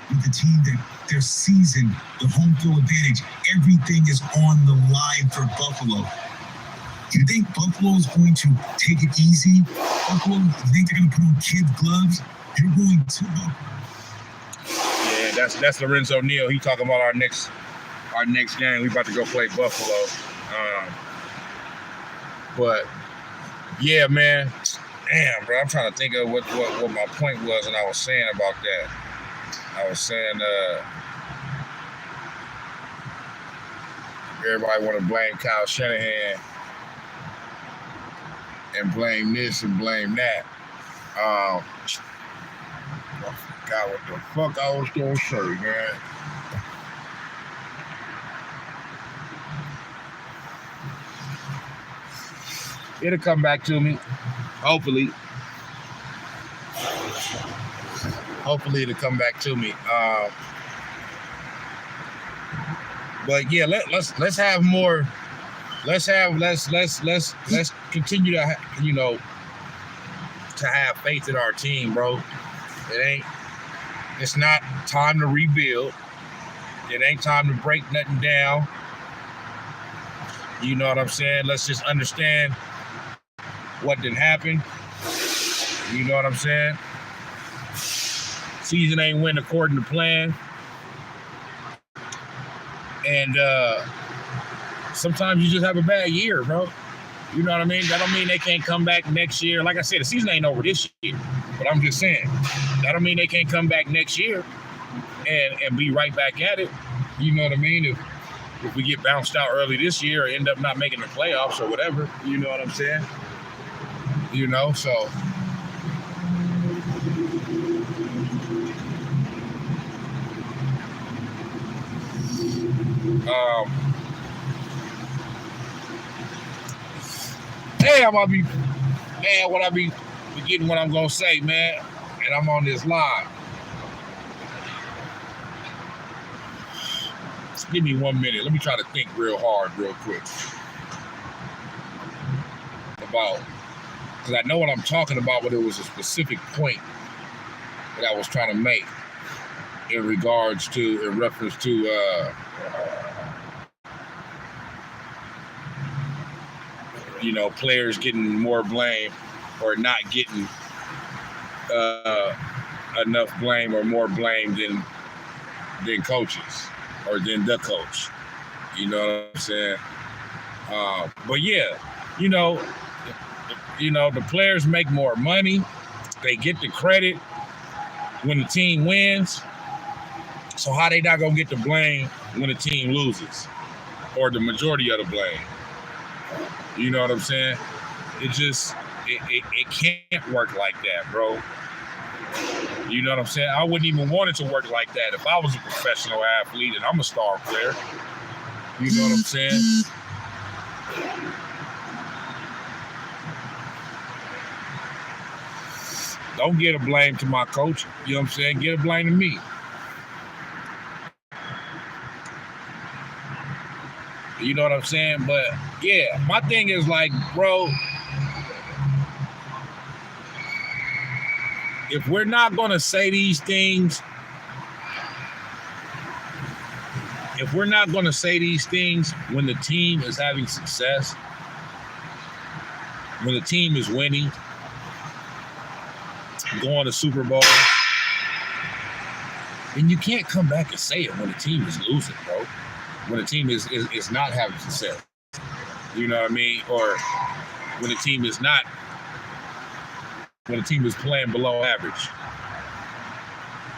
Speaker 3: With the team that their season, the home field advantage, everything is on the line for Buffalo. Do you think Buffalo is going to take it easy? Buffalo, you think they're going to put on kid gloves? You're going to.
Speaker 1: Yeah, that's Lorenzo Neal. He talking about our next game. We about to go play Buffalo. But yeah, man. Damn, bro. I'm trying to think of what my point was and I was saying about that. I was saying, everybody want to blame Kyle Shanahan and blame this and blame that. I forgot what the fuck I was gonna say, man. It'll come back to me. Hopefully it'll come back to me. But yeah, let's have more. Let's continue to to have faith in our team, bro. It's not time to rebuild. It ain't time to break nothing down. You know what I'm saying? Let's just understand what did happen. You know what I'm saying? Season ain't went according to plan. And sometimes you just have a bad year, bro. You know what I mean? That don't mean they can't come back next year. Like I said, the season ain't over this year. But I'm just saying, that don't mean they can't come back next year and be right back at it. You know what I mean? If we get bounced out early this year or end up not making the playoffs or whatever, you know what I'm saying? You know, so what I be forgetting what I'm gonna say, man, and I'm on this live. Just give me 1 minute. Let me try to think real hard, real quick about, because I know what I'm talking about, but it was a specific point that I was trying to make in reference to players getting more blame or not getting enough blame or more blame than coaches or than the coach. You know what I'm saying? But yeah, the players make more money. They get the credit when the team wins. So how they not gonna get the blame when the team loses, or the majority of the blame? You know what I'm saying? It can't work like that, bro. You know what I'm saying? I wouldn't even want it to work like that if I was a professional athlete and I'm a star player. You know what I'm saying? Don't get a blame to my coach. You know what I'm saying? Get a blame to me. You know what I'm saying? But yeah, my thing is like, bro, if we're not going to say these things, when the team is having success, when the team is winning, going to Super Bowl, then you can't come back and say it when the team is losing, bro. When the team is not having success. You know what I mean? Or when the team is playing below average,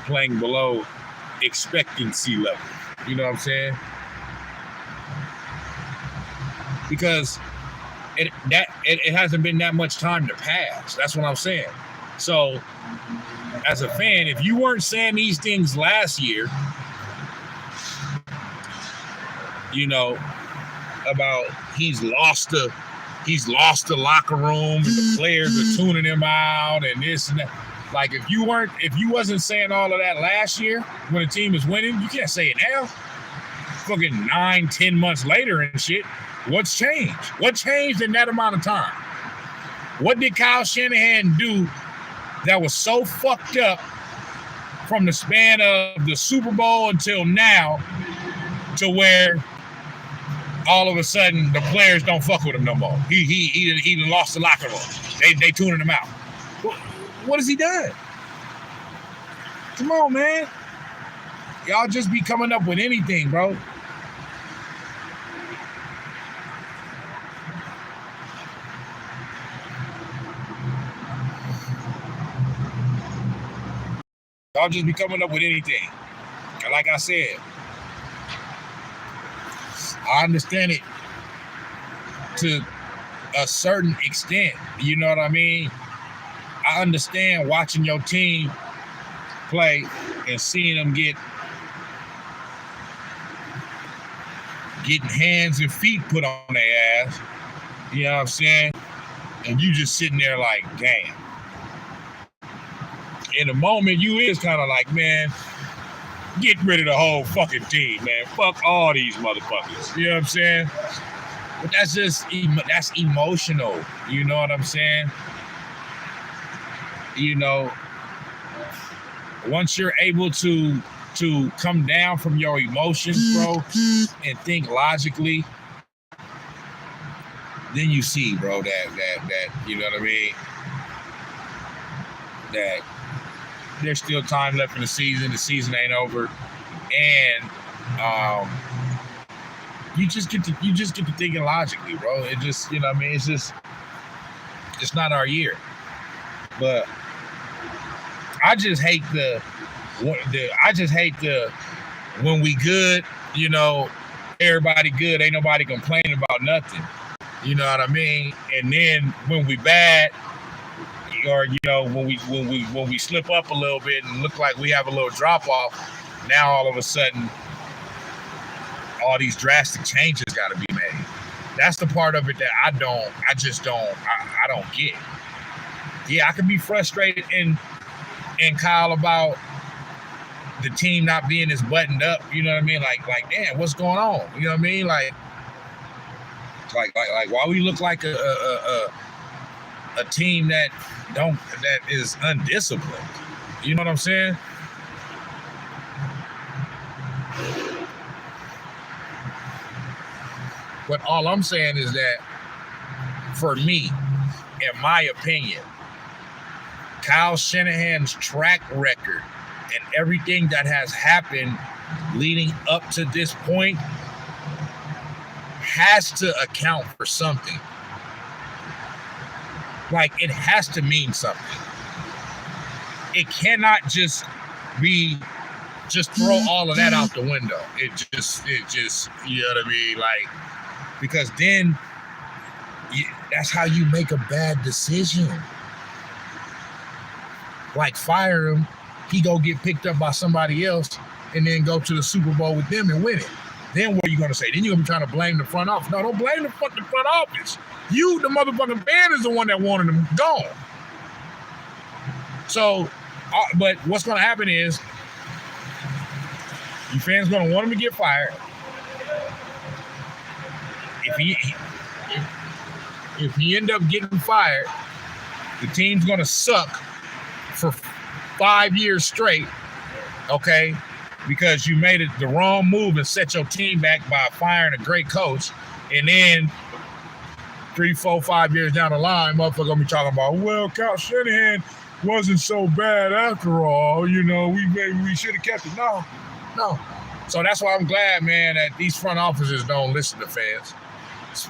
Speaker 1: playing below expectancy level. You know what I'm saying? Because it hasn't been that much time to pass. That's what I'm saying. So as a fan, if you weren't saying these things last year, about he's lost the locker room and the players are tuning him out and this and that. Like if you wasn't saying all of that last year when the team is winning, you can't say it now. Fucking 9-10 months later and shit. What's changed? What changed in that amount of time? What did Kyle Shanahan do that was so fucked up from the span of the Super Bowl until now to where all of a sudden the players don't fuck with him no more? He lost the locker room. They tuning him out. What has he done? Come on, man. Y'all just be coming up with anything, bro. Y'all just be coming up with anything. And like I said, I understand it to a certain extent. You know what I mean? I understand watching your team play and seeing them getting hands and feet put on their ass. You know what I'm saying? And you just sitting there like, damn. In the moment, you is kind of like, man, get rid of the whole fucking team, man. Fuck all these motherfuckers. You know what I'm saying? But that's just, that's emotional. You know what I'm saying? You know, once you're able to come down from your emotions, bro, and think logically, then you see, bro, that you know what I mean? That there's still time left in the season. The season ain't over, and you just get to thinking logically, bro. It just, you know what I mean? It's not our year. But I just hate when we good, you know, everybody good, ain't nobody complaining about nothing. You know what I mean? And then when we bad, or you know, when we slip up a little bit and look like we have a little drop off, now all of a sudden all these drastic changes got to be made. That's the part of it that I don't get. Yeah, I can be frustrated and Kyle about the team not being as buttoned up. You know what I mean? Like damn, what's going on? You know what I mean? Like why we look like a team that is undisciplined. You know what I'm saying? But all I'm saying is that, for me, in my opinion, Kyle Shanahan's track record and everything that has happened leading up to this point has to account for something. Like, it has to mean something. It cannot just throw all of that out the window. It just, you know what I mean? Like, because then that's how you make a bad decision. Like, fire him, he go get picked up by somebody else and then go to the Super Bowl with them and win it. Then what are you going to say? Then you're going to be trying to blame the front office. No, don't blame the fucking front office. You, the motherfucking fan, is the one that wanted them gone. So, but what's going to happen is, you fans going to want him to get fired. If he end up getting fired, the team's going to suck for 5 years straight, okay? Because you made it the wrong move and set your team back by firing a great coach. And then 3, 4, 5 years down the line, motherfucker gonna be talking about, well, Kyle Shanahan wasn't so bad after all. You know, we should have kept it. No. So that's why I'm glad, man, that these front offices don't listen to fans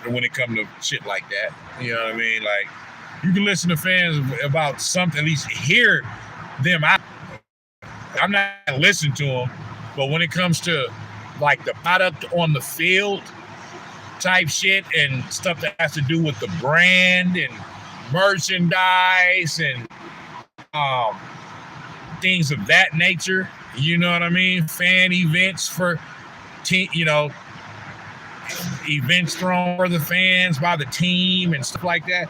Speaker 1: when it comes to shit like that. You know what I mean? Like, you can listen to fans about something, at least hear them out. I'm not listening to them, but when it comes to like the product on the field type shit and stuff that has to do with the brand and merchandise and things of that nature, you know what I mean? Fan events for team, you know, events thrown for the fans by the team and stuff like that.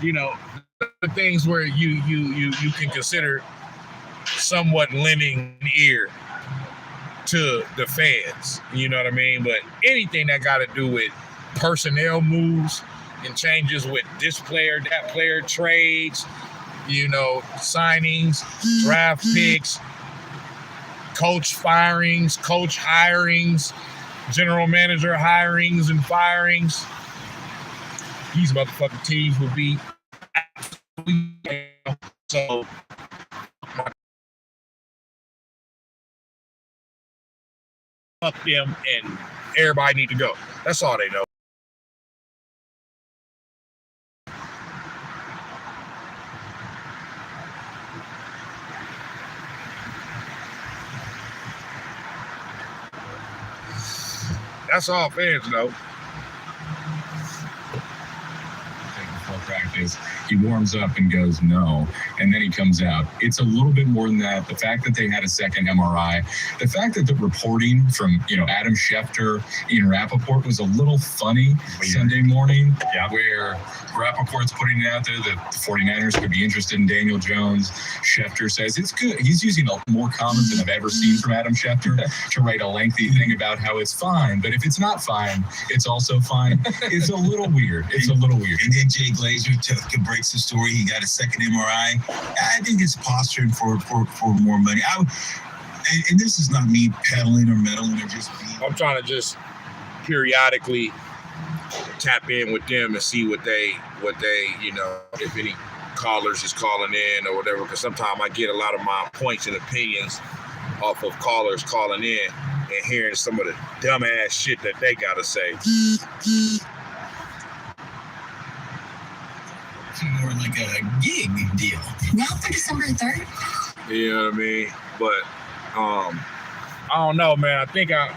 Speaker 1: You know, the things where you can consider somewhat lending an ear to the fans, you know what I mean? But anything that got to do with personnel moves and changes with this player, that player, trades, you know, signings, draft picks, coach firings, coach hirings, general manager hirings and firings, these motherfucking teams would be so. Fuck them, and everybody need to go. That's all they know. That's all fans know.
Speaker 3: Before practice, he warms up and goes no, and then he comes out. It's a little bit more than that. The fact that they had a second MRI, the fact that the reporting from Adam Schefter, Ian Rappaport was a little funny Sunday morning, where Rappaport's putting it out there that the 49ers could be interested in Daniel Jones. Schefter says it's good. He's using more comments than I've ever seen from Adam Schefter to write a lengthy thing about how it's fine, but if it's not fine, it's also fine. It's a little weird. It's a little weird.
Speaker 4: And then Jay Glazer breaks the story. He got a second MRI. I think it's posturing for more money. And this is not me peddling or meddling or just being.
Speaker 1: I'm trying to just periodically tap in with them and see what they if any callers is calling in or whatever, because sometimes I get a lot of my points and opinions off of callers calling in and hearing some of the dumbass shit that they gotta say.
Speaker 4: More like a gig deal.
Speaker 5: Now for December 3rd?
Speaker 1: You know what I mean? But I don't know, man. I think I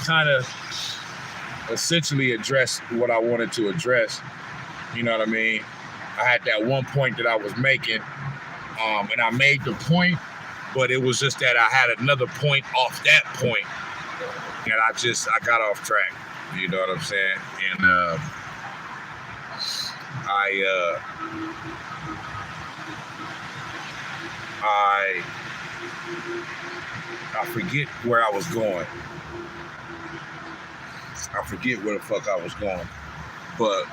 Speaker 1: kind of essentially addressed what I wanted to address. You know what I mean? I had that one point that I was making, and I made the point, but it was just that I had another point off that point, and I got off track. You know what I'm saying? And I forget where I was going. I forget where the fuck I was going. But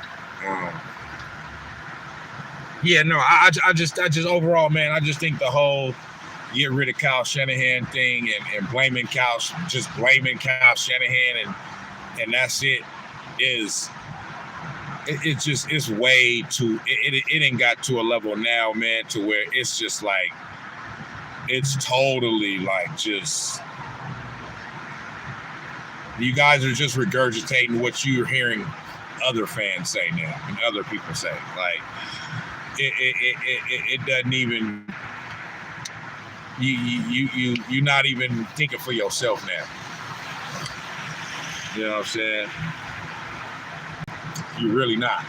Speaker 1: I just overall, man, I just think the whole get rid of Kyle Shanahan thing and blaming Kyle Shanahan and that's it is. It's way too, it ain't got to a level now, man, to where it's just like, it's totally like just, you guys are just regurgitating what you're hearing other fans say now and other people say. Like, it doesn't even, you're not even thinking for yourself now. You know what I'm saying? You're really not,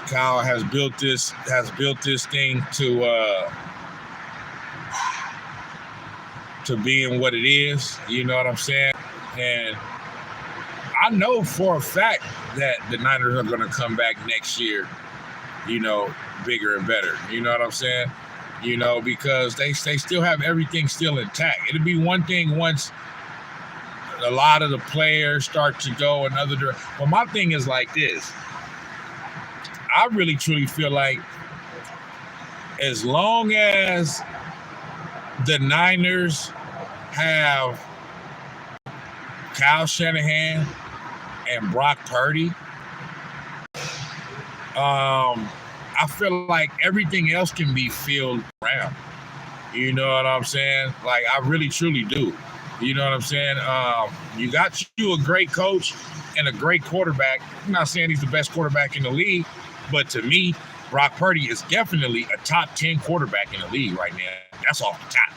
Speaker 1: Kyle has built this thing to being what it is, you know what I'm saying? And I know for a fact that the Niners are going to come back next year, bigger and better. You know what I'm saying? Because they still have everything still intact. It'll be one thing once a lot of the players start to go another direction. Well, my thing is like this. I really, truly feel like as long as the Niners have Kyle Shanahan and Brock Purdy, I feel like everything else can be filled around. You know what I'm saying? Like, I really, truly do. You know what I'm saying? You got you a great coach and a great quarterback. I'm not saying he's the best quarterback in the league, but to me, Brock Purdy is definitely a top 10 quarterback in the league right now. That's off the top.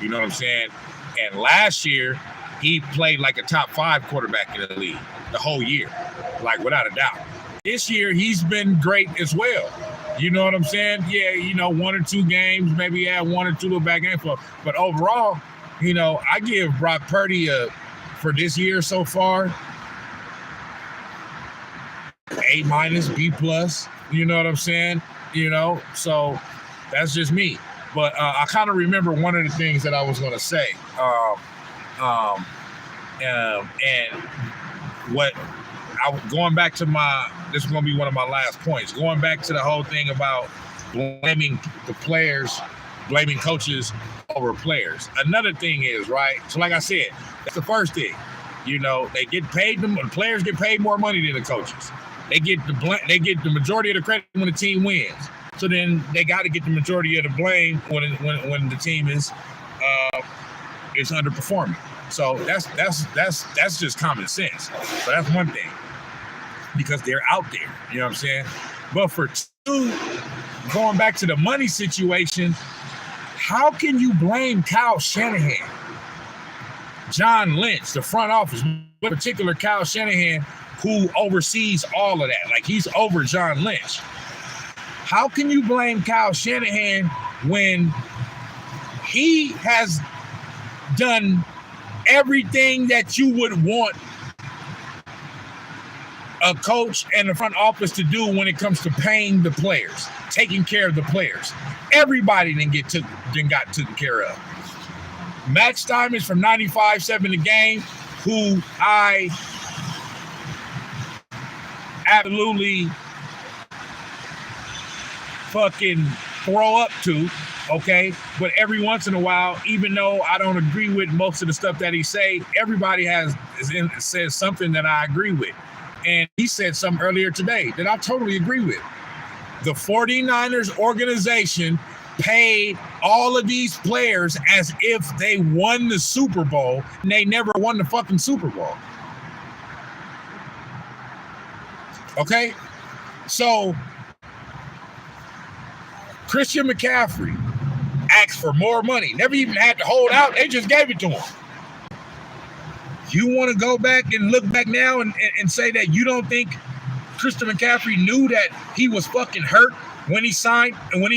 Speaker 1: You know what I'm saying? And last year, he played like a top 5 quarterback in the league the whole year, like without a doubt. This year, he's been great as well. You know what I'm saying? Yeah, 1 or 2 games, maybe he had 1 or 2 little bad games. But overall, I give Brock Purdy for this year so far, A-, B+. You know what I'm saying? So that's just me. But I kind of remember one of the things that I was going to say. And what going back to this is going to be one of my last points. Going back to the whole thing about blaming the players, blaming coaches over players. Another thing is, right? So like I said, that's the first thing. They get paid, the players get paid more money than the coaches. They get the majority of the credit when the team wins. So then they got to get the majority of the blame when the team is underperforming. So that's just common sense. So that's one thing, because they're out there. You know what I'm saying? But for two, going back to the money situation, how can you blame Kyle Shanahan, John Lynch, the front office, in particular Kyle Shanahan, who oversees all of that? Like, he's over John Lynch. How can you blame Kyle Shanahan when he has done everything that you would want a coach and the front office to do when it comes to paying the players, taking care of the players? Everybody got taken care of. Matt Steinman from 95.7 The Game, who I absolutely fucking throw up to, okay? But every once in a while, even though I don't agree with most of the stuff that he say, everybody says something that I agree with. And he said something earlier today that I totally agree with. The 49ers organization paid all of these players as if they won the Super Bowl, and they never won the fucking Super Bowl. Okay? So, Christian McCaffrey asked for more money. Never even had to hold out. They just gave it to him. You want to go back and look back now and say that you don't think Christian McCaffrey knew that he was fucking hurt when he signed and when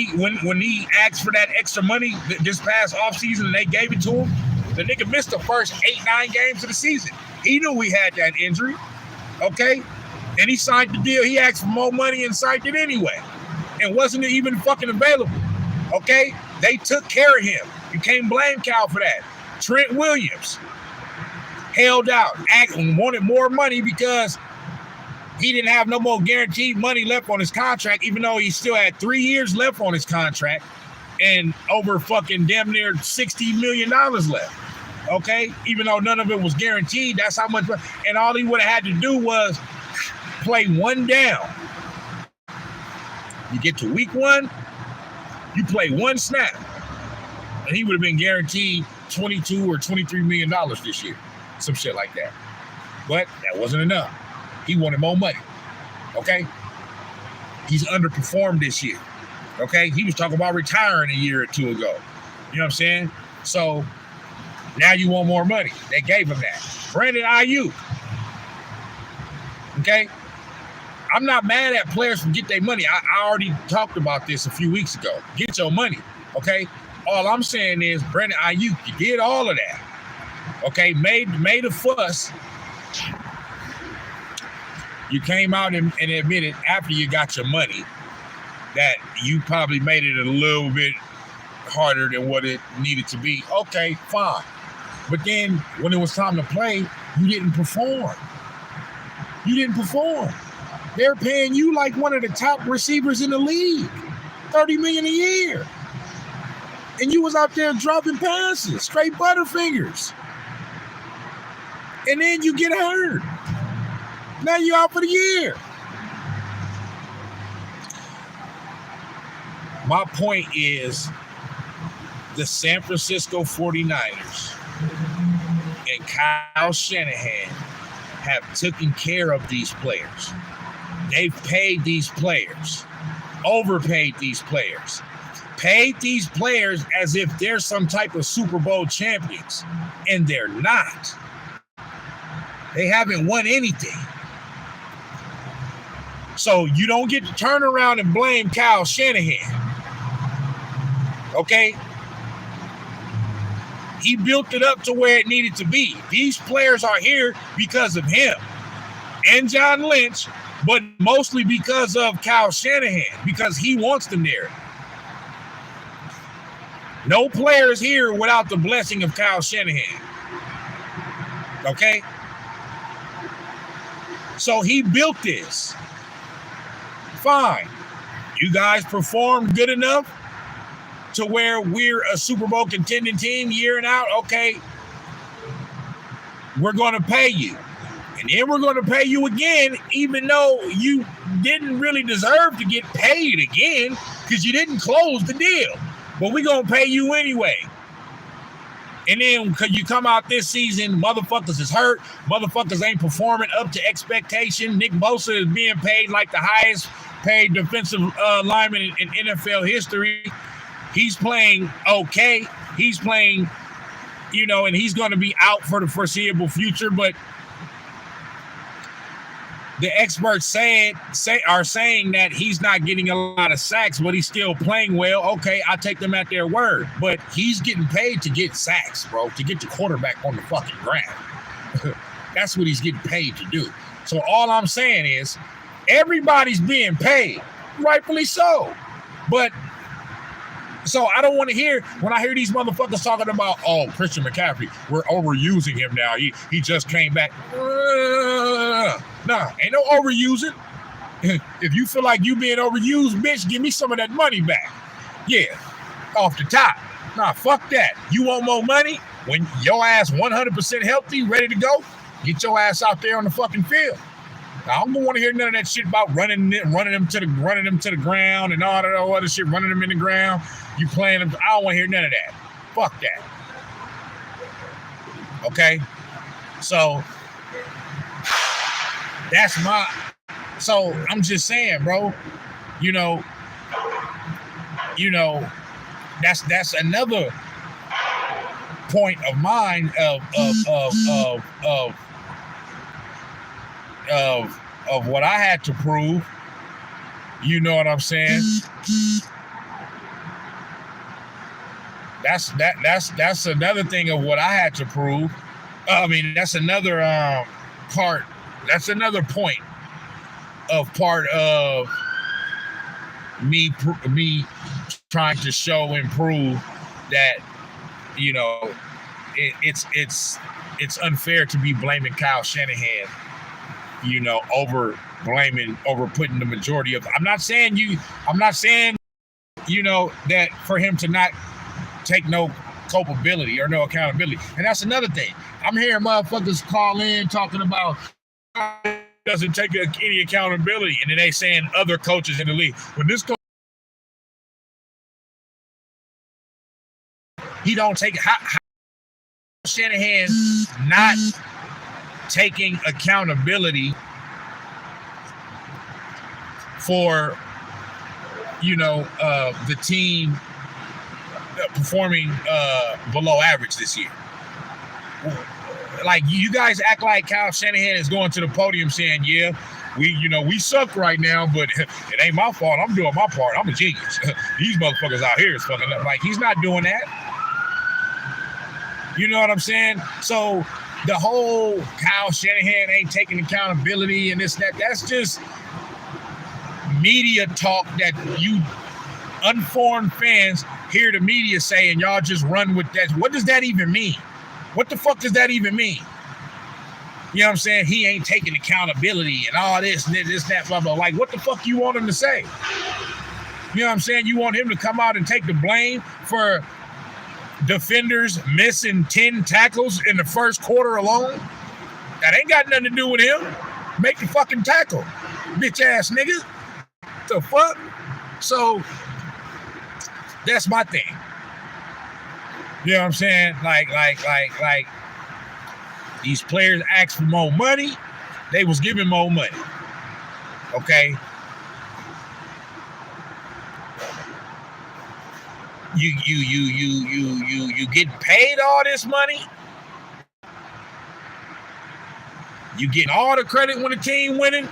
Speaker 1: he asked for that extra money this past offseason and they gave it to him? The nigga missed the first 8-9 games of the season. He knew he had that injury. Okay? And he signed the deal. He asked for more money and signed it anyway. And wasn't even fucking available. Okay? They took care of him. You can't blame Cal for that. Trent Williams held out, wanted more money because he didn't have no more guaranteed money left on his contract, even though he still had 3 years left on his contract and over fucking damn near $60 million left. Okay? Even though none of it was guaranteed, that's how much. And all he would have had to do was play one down. You get to week 1, you play one snap, and he would have been guaranteed $22 or $23 million this year. Some shit like that. But that wasn't enough. He wanted more money. Okay? He's underperformed this year. Okay? He was talking about retiring a year or two ago. You know what I'm saying? So now you want more money. They gave him that. Brandon Ayuk. Okay? I'm not mad at players who get their money. I already talked about this a few weeks ago. Get your money. Okay? All I'm saying is, Brandon Ayuk, you did all of that. Okay, made a fuss. You came out and admitted after you got your money that you probably made it a little bit harder than what it needed to be. Okay, fine. But then when it was time to play, you didn't perform. They're paying you like one of the top receivers in the league, $30 million a year. And you was out there dropping passes, straight butterfingers. And then you get hurt. Now you're out for the year. My point is, the San Francisco 49ers and Kyle Shanahan have taken care of these players. They've paid these players, overpaid these players, paid these players as if they're some type of Super Bowl champions, and they're not. They haven't won anything. So you don't get to turn around and blame Kyle Shanahan. Okay? He built it up to where it needed to be. These players are here because of him and John Lynch, but mostly because of Kyle Shanahan, because he wants them there. No player is here without the blessing of Kyle Shanahan. Okay? So he built this. Fine. You guys performed good enough to where we're a Super Bowl contending team year and out. Okay. We're going to pay you. And then we're going to pay you again, even though you didn't really deserve to get paid again because you didn't close the deal. But we're going to pay you anyway. And then because you come out this season, motherfuckers is hurt. Motherfuckers ain't performing up to expectation. Nick Bosa is being paid like the highest paid defensive lineman in NFL history. He's playing okay. He's playing, and he's going to be out for the foreseeable future. But the experts are saying that he's not getting a lot of sacks, but he's still playing well. Okay, I take them at their word. But he's getting paid to get sacks, bro, to get the quarterback on the fucking ground. That's what he's getting paid to do. So all I'm saying is everybody's being paid, rightfully so. But so I don't want to hear, when I hear these motherfuckers talking about, oh, Christian McCaffrey, we're overusing him now. He just came back. Nah, ain't no overusing. If you feel like you being overused, bitch, give me some of that money back. Yeah, off the top. Nah, fuck that. You want more money? When your ass 100% healthy, ready to go, get your ass out there on the fucking field. I don't want to hear none of that shit about running them to the ground and all that other shit, running them in the ground. You playing them. I don't want to hear none of that. Fuck that. Okay? So so I'm just saying, bro, that's another point of mine of what I had to prove. You know what I'm saying? That's another thing of what I had to prove. I mean, that's another part. That's another point of part of me trying to show and prove that it's unfair to be blaming Kyle Shanahan, over putting the majority of. I'm not saying that for him to not take no culpability or no accountability. And that's another thing. I'm hearing motherfuckers call in talking about doesn't take any accountability, and then they saying other coaches in the league. When this coach, he don't take how Shanahan not taking accountability for the team performing below average this year. Like, you guys act like Kyle Shanahan is going to the podium saying, yeah, we suck right now, but it ain't my fault. I'm doing my part. I'm a genius. These motherfuckers out here is fucking up. Like, he's not doing that. You know what I'm saying? So the whole Kyle Shanahan ain't taking accountability and this, that's just media talk that you unformed fans hear the media say, and y'all just run with that. What does that even mean? What the fuck does that even mean? You know what I'm saying? He ain't taking accountability and all this, that, blah, blah. Like, what the fuck you want him to say? You know what I'm saying? You want him to come out and take the blame for defenders missing 10 tackles in the first quarter alone? That ain't got nothing to do with him. Make the fucking tackle, bitch ass nigga. The fuck? So that's my thing. You know what I'm saying? Like these players asked for more money. They was giving more money. Okay? You getting paid all this money? You getting all the credit when the team winning?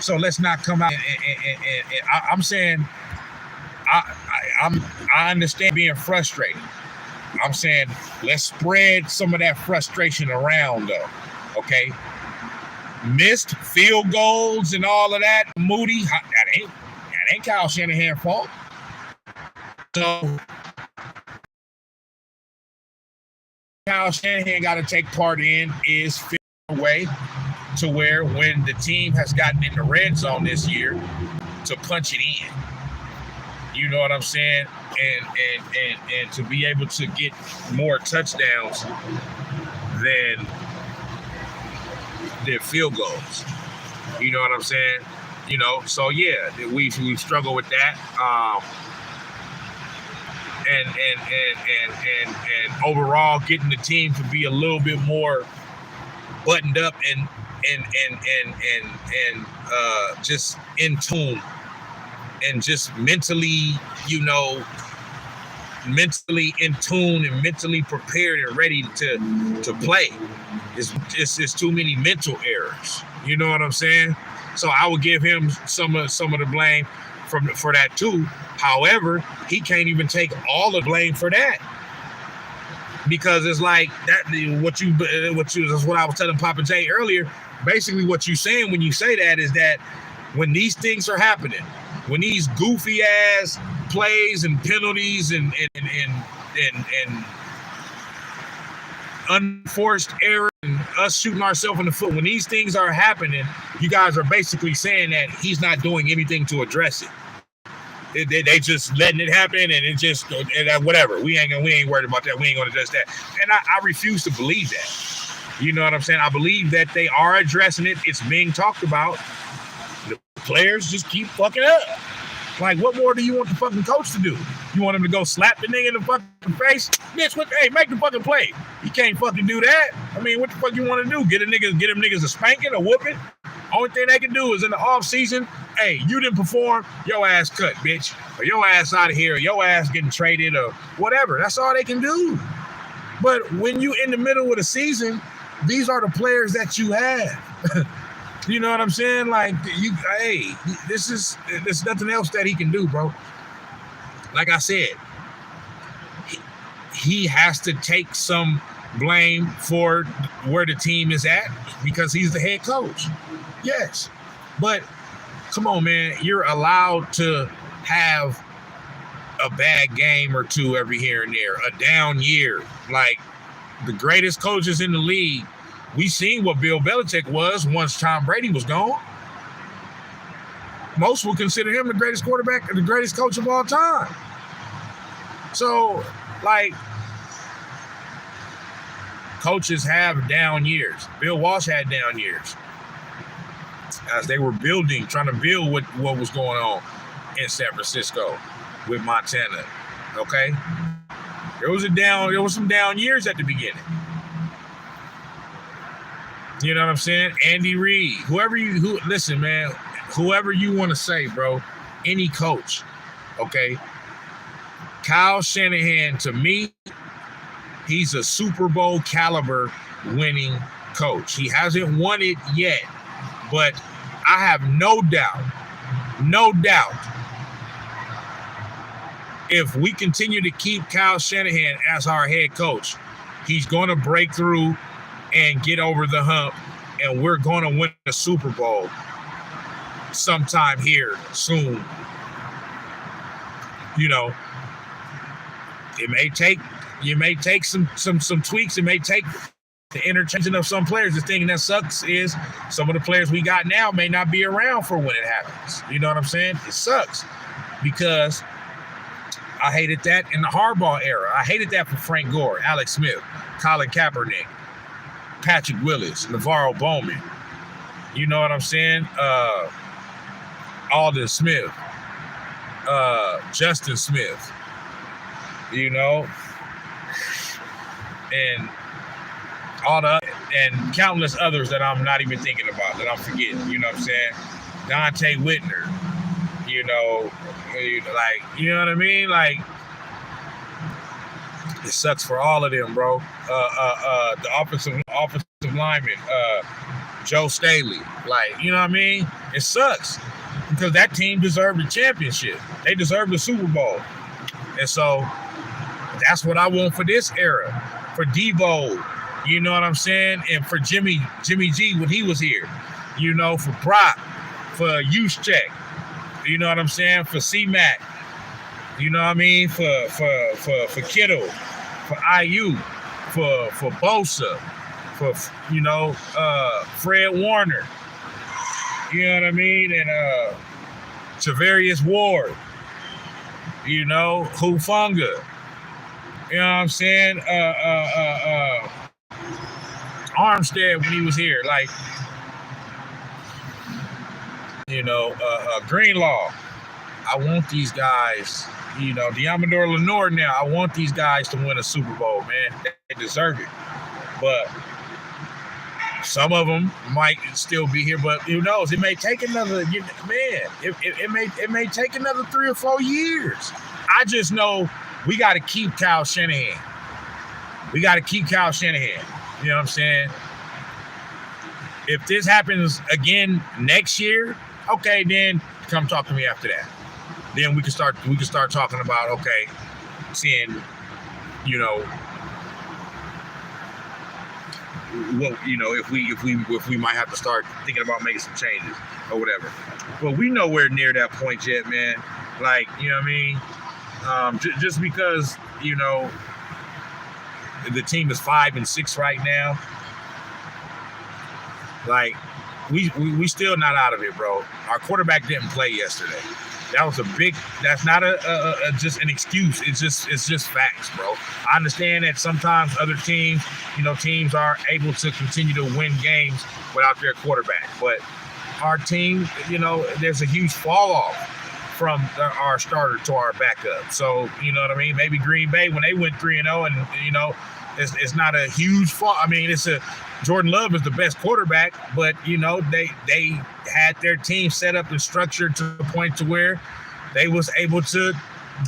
Speaker 1: So let's not come out and I'm saying I understand being frustrated. I'm saying let's spread some of that frustration around though. Okay? Missed field goals and all of that. Moody, that ain't Kyle Shanahan's fault. So Kyle Shanahan got to take part in is figuring a way to where when the team has gotten in the red zone this year to punch it in. You know what I'm saying? And to be able to get more touchdowns than field goals. You know what I'm saying? So yeah, we struggle with that. and overall getting the team to be a little bit more buttoned up and just in tune and just mentally, mentally in tune and mentally prepared and ready to play. It's too many mental errors. You know what I'm saying? So I would give him some of the blame for that too. However, he can't even take all the blame for that, because it's like that. That's what I was telling Papa J earlier. Basically, what you're saying when you say that is that when these things are happening, when these goofy ass plays and penalties and unforced error and us shooting ourselves in the foot, when these things are happening, you guys are basically saying that he's not doing anything to address it. They just letting it happen, and it just whatever. We ain't worried about that. We ain't gonna address that. And I refuse to believe that. You know what I'm saying? I believe that they are addressing it. It's being talked about. The players just keep fucking up. Like, what more do you want the fucking coach to do? You want him to go slap the nigga in the fucking face? Bitch, make the fucking play. You can't fucking do that. I mean, what the fuck you want to do? Get them niggas a spanking, a whooping? Only thing they can do is in the off season, hey, you didn't perform, your ass cut, bitch. Or your ass out of here, or your ass getting traded, or whatever. That's all they can do. But when you in the middle of the season, these are the players that you have. You know what I'm saying? Like, there's nothing else that he can do, bro. Like I said, he has to take some blame for where the team is at because he's the head coach. Yes. But come on, man. You're allowed to have a bad game or two every here and there, a down year. Like, the greatest coaches in the league, we seen what Bill Belichick was once Tom Brady was gone. Most will consider him the greatest quarterback and the greatest coach of all time. So, like, coaches have down years. Bill Walsh had down years as they were building, trying to build what was going on in San Francisco with Montana. Okay? There was some down years at the beginning. You know what I'm saying? Andy Reid, listen, man, whoever you want to say, bro, any coach, okay? Kyle Shanahan, to me, he's a Super Bowl caliber winning coach. He hasn't won it yet, but I have no doubt, if we continue to keep Kyle Shanahan as our head coach, he's going to break through and get over the hump, and we're going to win the Super Bowl sometime here soon. You know, you may take some tweaks. It may take the interchanging of some players. The thing that sucks is some of the players we got now may not be around for when it happens. You know what I'm saying? It sucks because I hated that in the Harbaugh era. I hated that for Frank Gore, Alex Smith, Colin Kaepernick, Patrick Willis, Navarro Bowman. You know what I'm saying? Aldon Smith, Justin Smith, you know, and and countless others that I'm not even thinking about, that I'm forgetting. You know what I'm saying? Dante Whitner, you know what I mean? Like, it sucks for all of them, bro. The offensive lineman, Joe Staley. Like, you know what I mean? It sucks because that team deserved the championship. They deserved the Super Bowl. And so that's what I want for this era. For Devo, you know what I'm saying? And for Jimmy G when he was here. You know, for Brock, for Juszczyk. You know what I'm saying? For C-Mac. You know what I mean? For Kittle, for IU, for Bosa, for Fred Warner. You know what I mean? And Javarius Ward. You know, Hufanga. You know what I'm saying? Armstead when he was here, like, you know, Greenlaw. I want these guys, you know, Diamador Lenore now, I want these guys to win a Super Bowl, man. They deserve it. But some of them might still be here, but who knows? It may take another, it may take another 3 or 4 years. I just know we got to keep Kyle Shanahan. We got to keep Kyle Shanahan. You know what I'm saying? If this happens again next year, okay, then come talk to me after that. Then we can start talking about, okay, seeing, you know, what, you know, if we might have to start thinking about making some changes or whatever. But we nowhere near that point yet, man. Like, you know what I mean? Just because, you know, the team is 5-6 right now. Like, we still not out of it, bro. Our quarterback didn't play yesterday. That was that's not just an excuse. It's just facts, bro. I understand that sometimes other teams, you know, teams are able to continue to win games without their quarterback. But our team, you know, there's a huge fall off from our starter to our backup. So, you know what I mean? Maybe Green Bay, when they went 3-0 and, you know, it's not a huge fall. I mean, Jordan Love is the best quarterback, but, you know, they had their team set up and structured to the point to where they was able to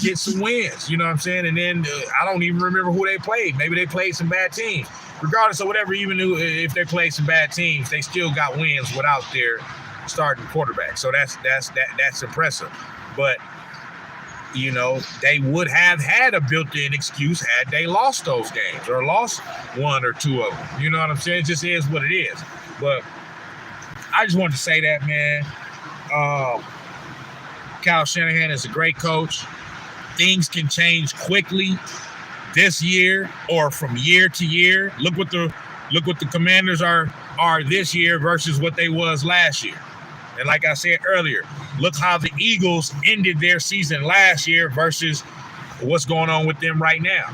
Speaker 1: get some wins. You know what I'm saying? And then I don't even remember who they played. Maybe they played some bad teams. Regardless of whatever, even if they played some bad teams, they still got wins without their starting quarterback. So that's impressive. But, you know, they would have had a built-in excuse had they lost those games or lost 1 or 2 of them. You know what I'm saying? It just is what it is. But I just wanted to say that, man. Kyle Shanahan is a great coach. Things can change quickly this year or from year to year. Look what the Commanders are this year versus what they was last year. And like I said earlier, look how the Eagles ended their season last year versus what's going on with them right now.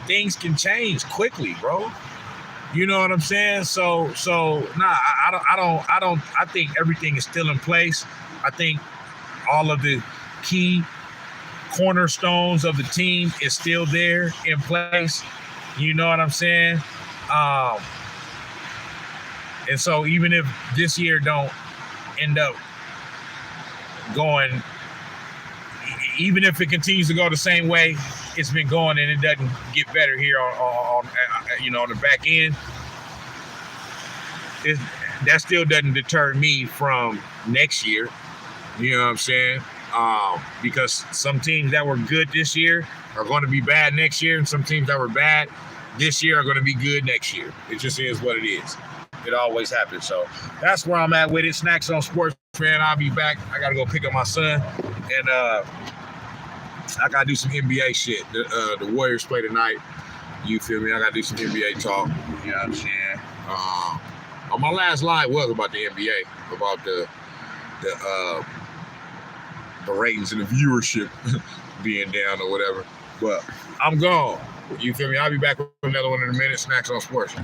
Speaker 1: Things can change quickly, bro. You know what I'm saying? So I think everything is still in place. I think all of the key cornerstones of the team is still there in place. You know what I'm saying? And so even if this year don't end up going, even if it continues to go the same way it's been going and it doesn't get better here on the back end, that still doesn't deter me from next year. You know what I'm saying? Because some teams that were good this year are going to be bad next year, and some teams that were bad this year are going to be good next year. It just is what it is. It always happens. So that's where I'm at with it. Snax on Sports, man. I'll be back. I got to go pick up my son. And I got to do some NBA shit. The Warriors play tonight. You feel me? I got to do some NBA talk. You know what I'm saying? My last line was about the NBA, about the ratings and the viewership being down or whatever. But I'm gone. You feel me? I'll be back with another one in a minute. Snax on Sports.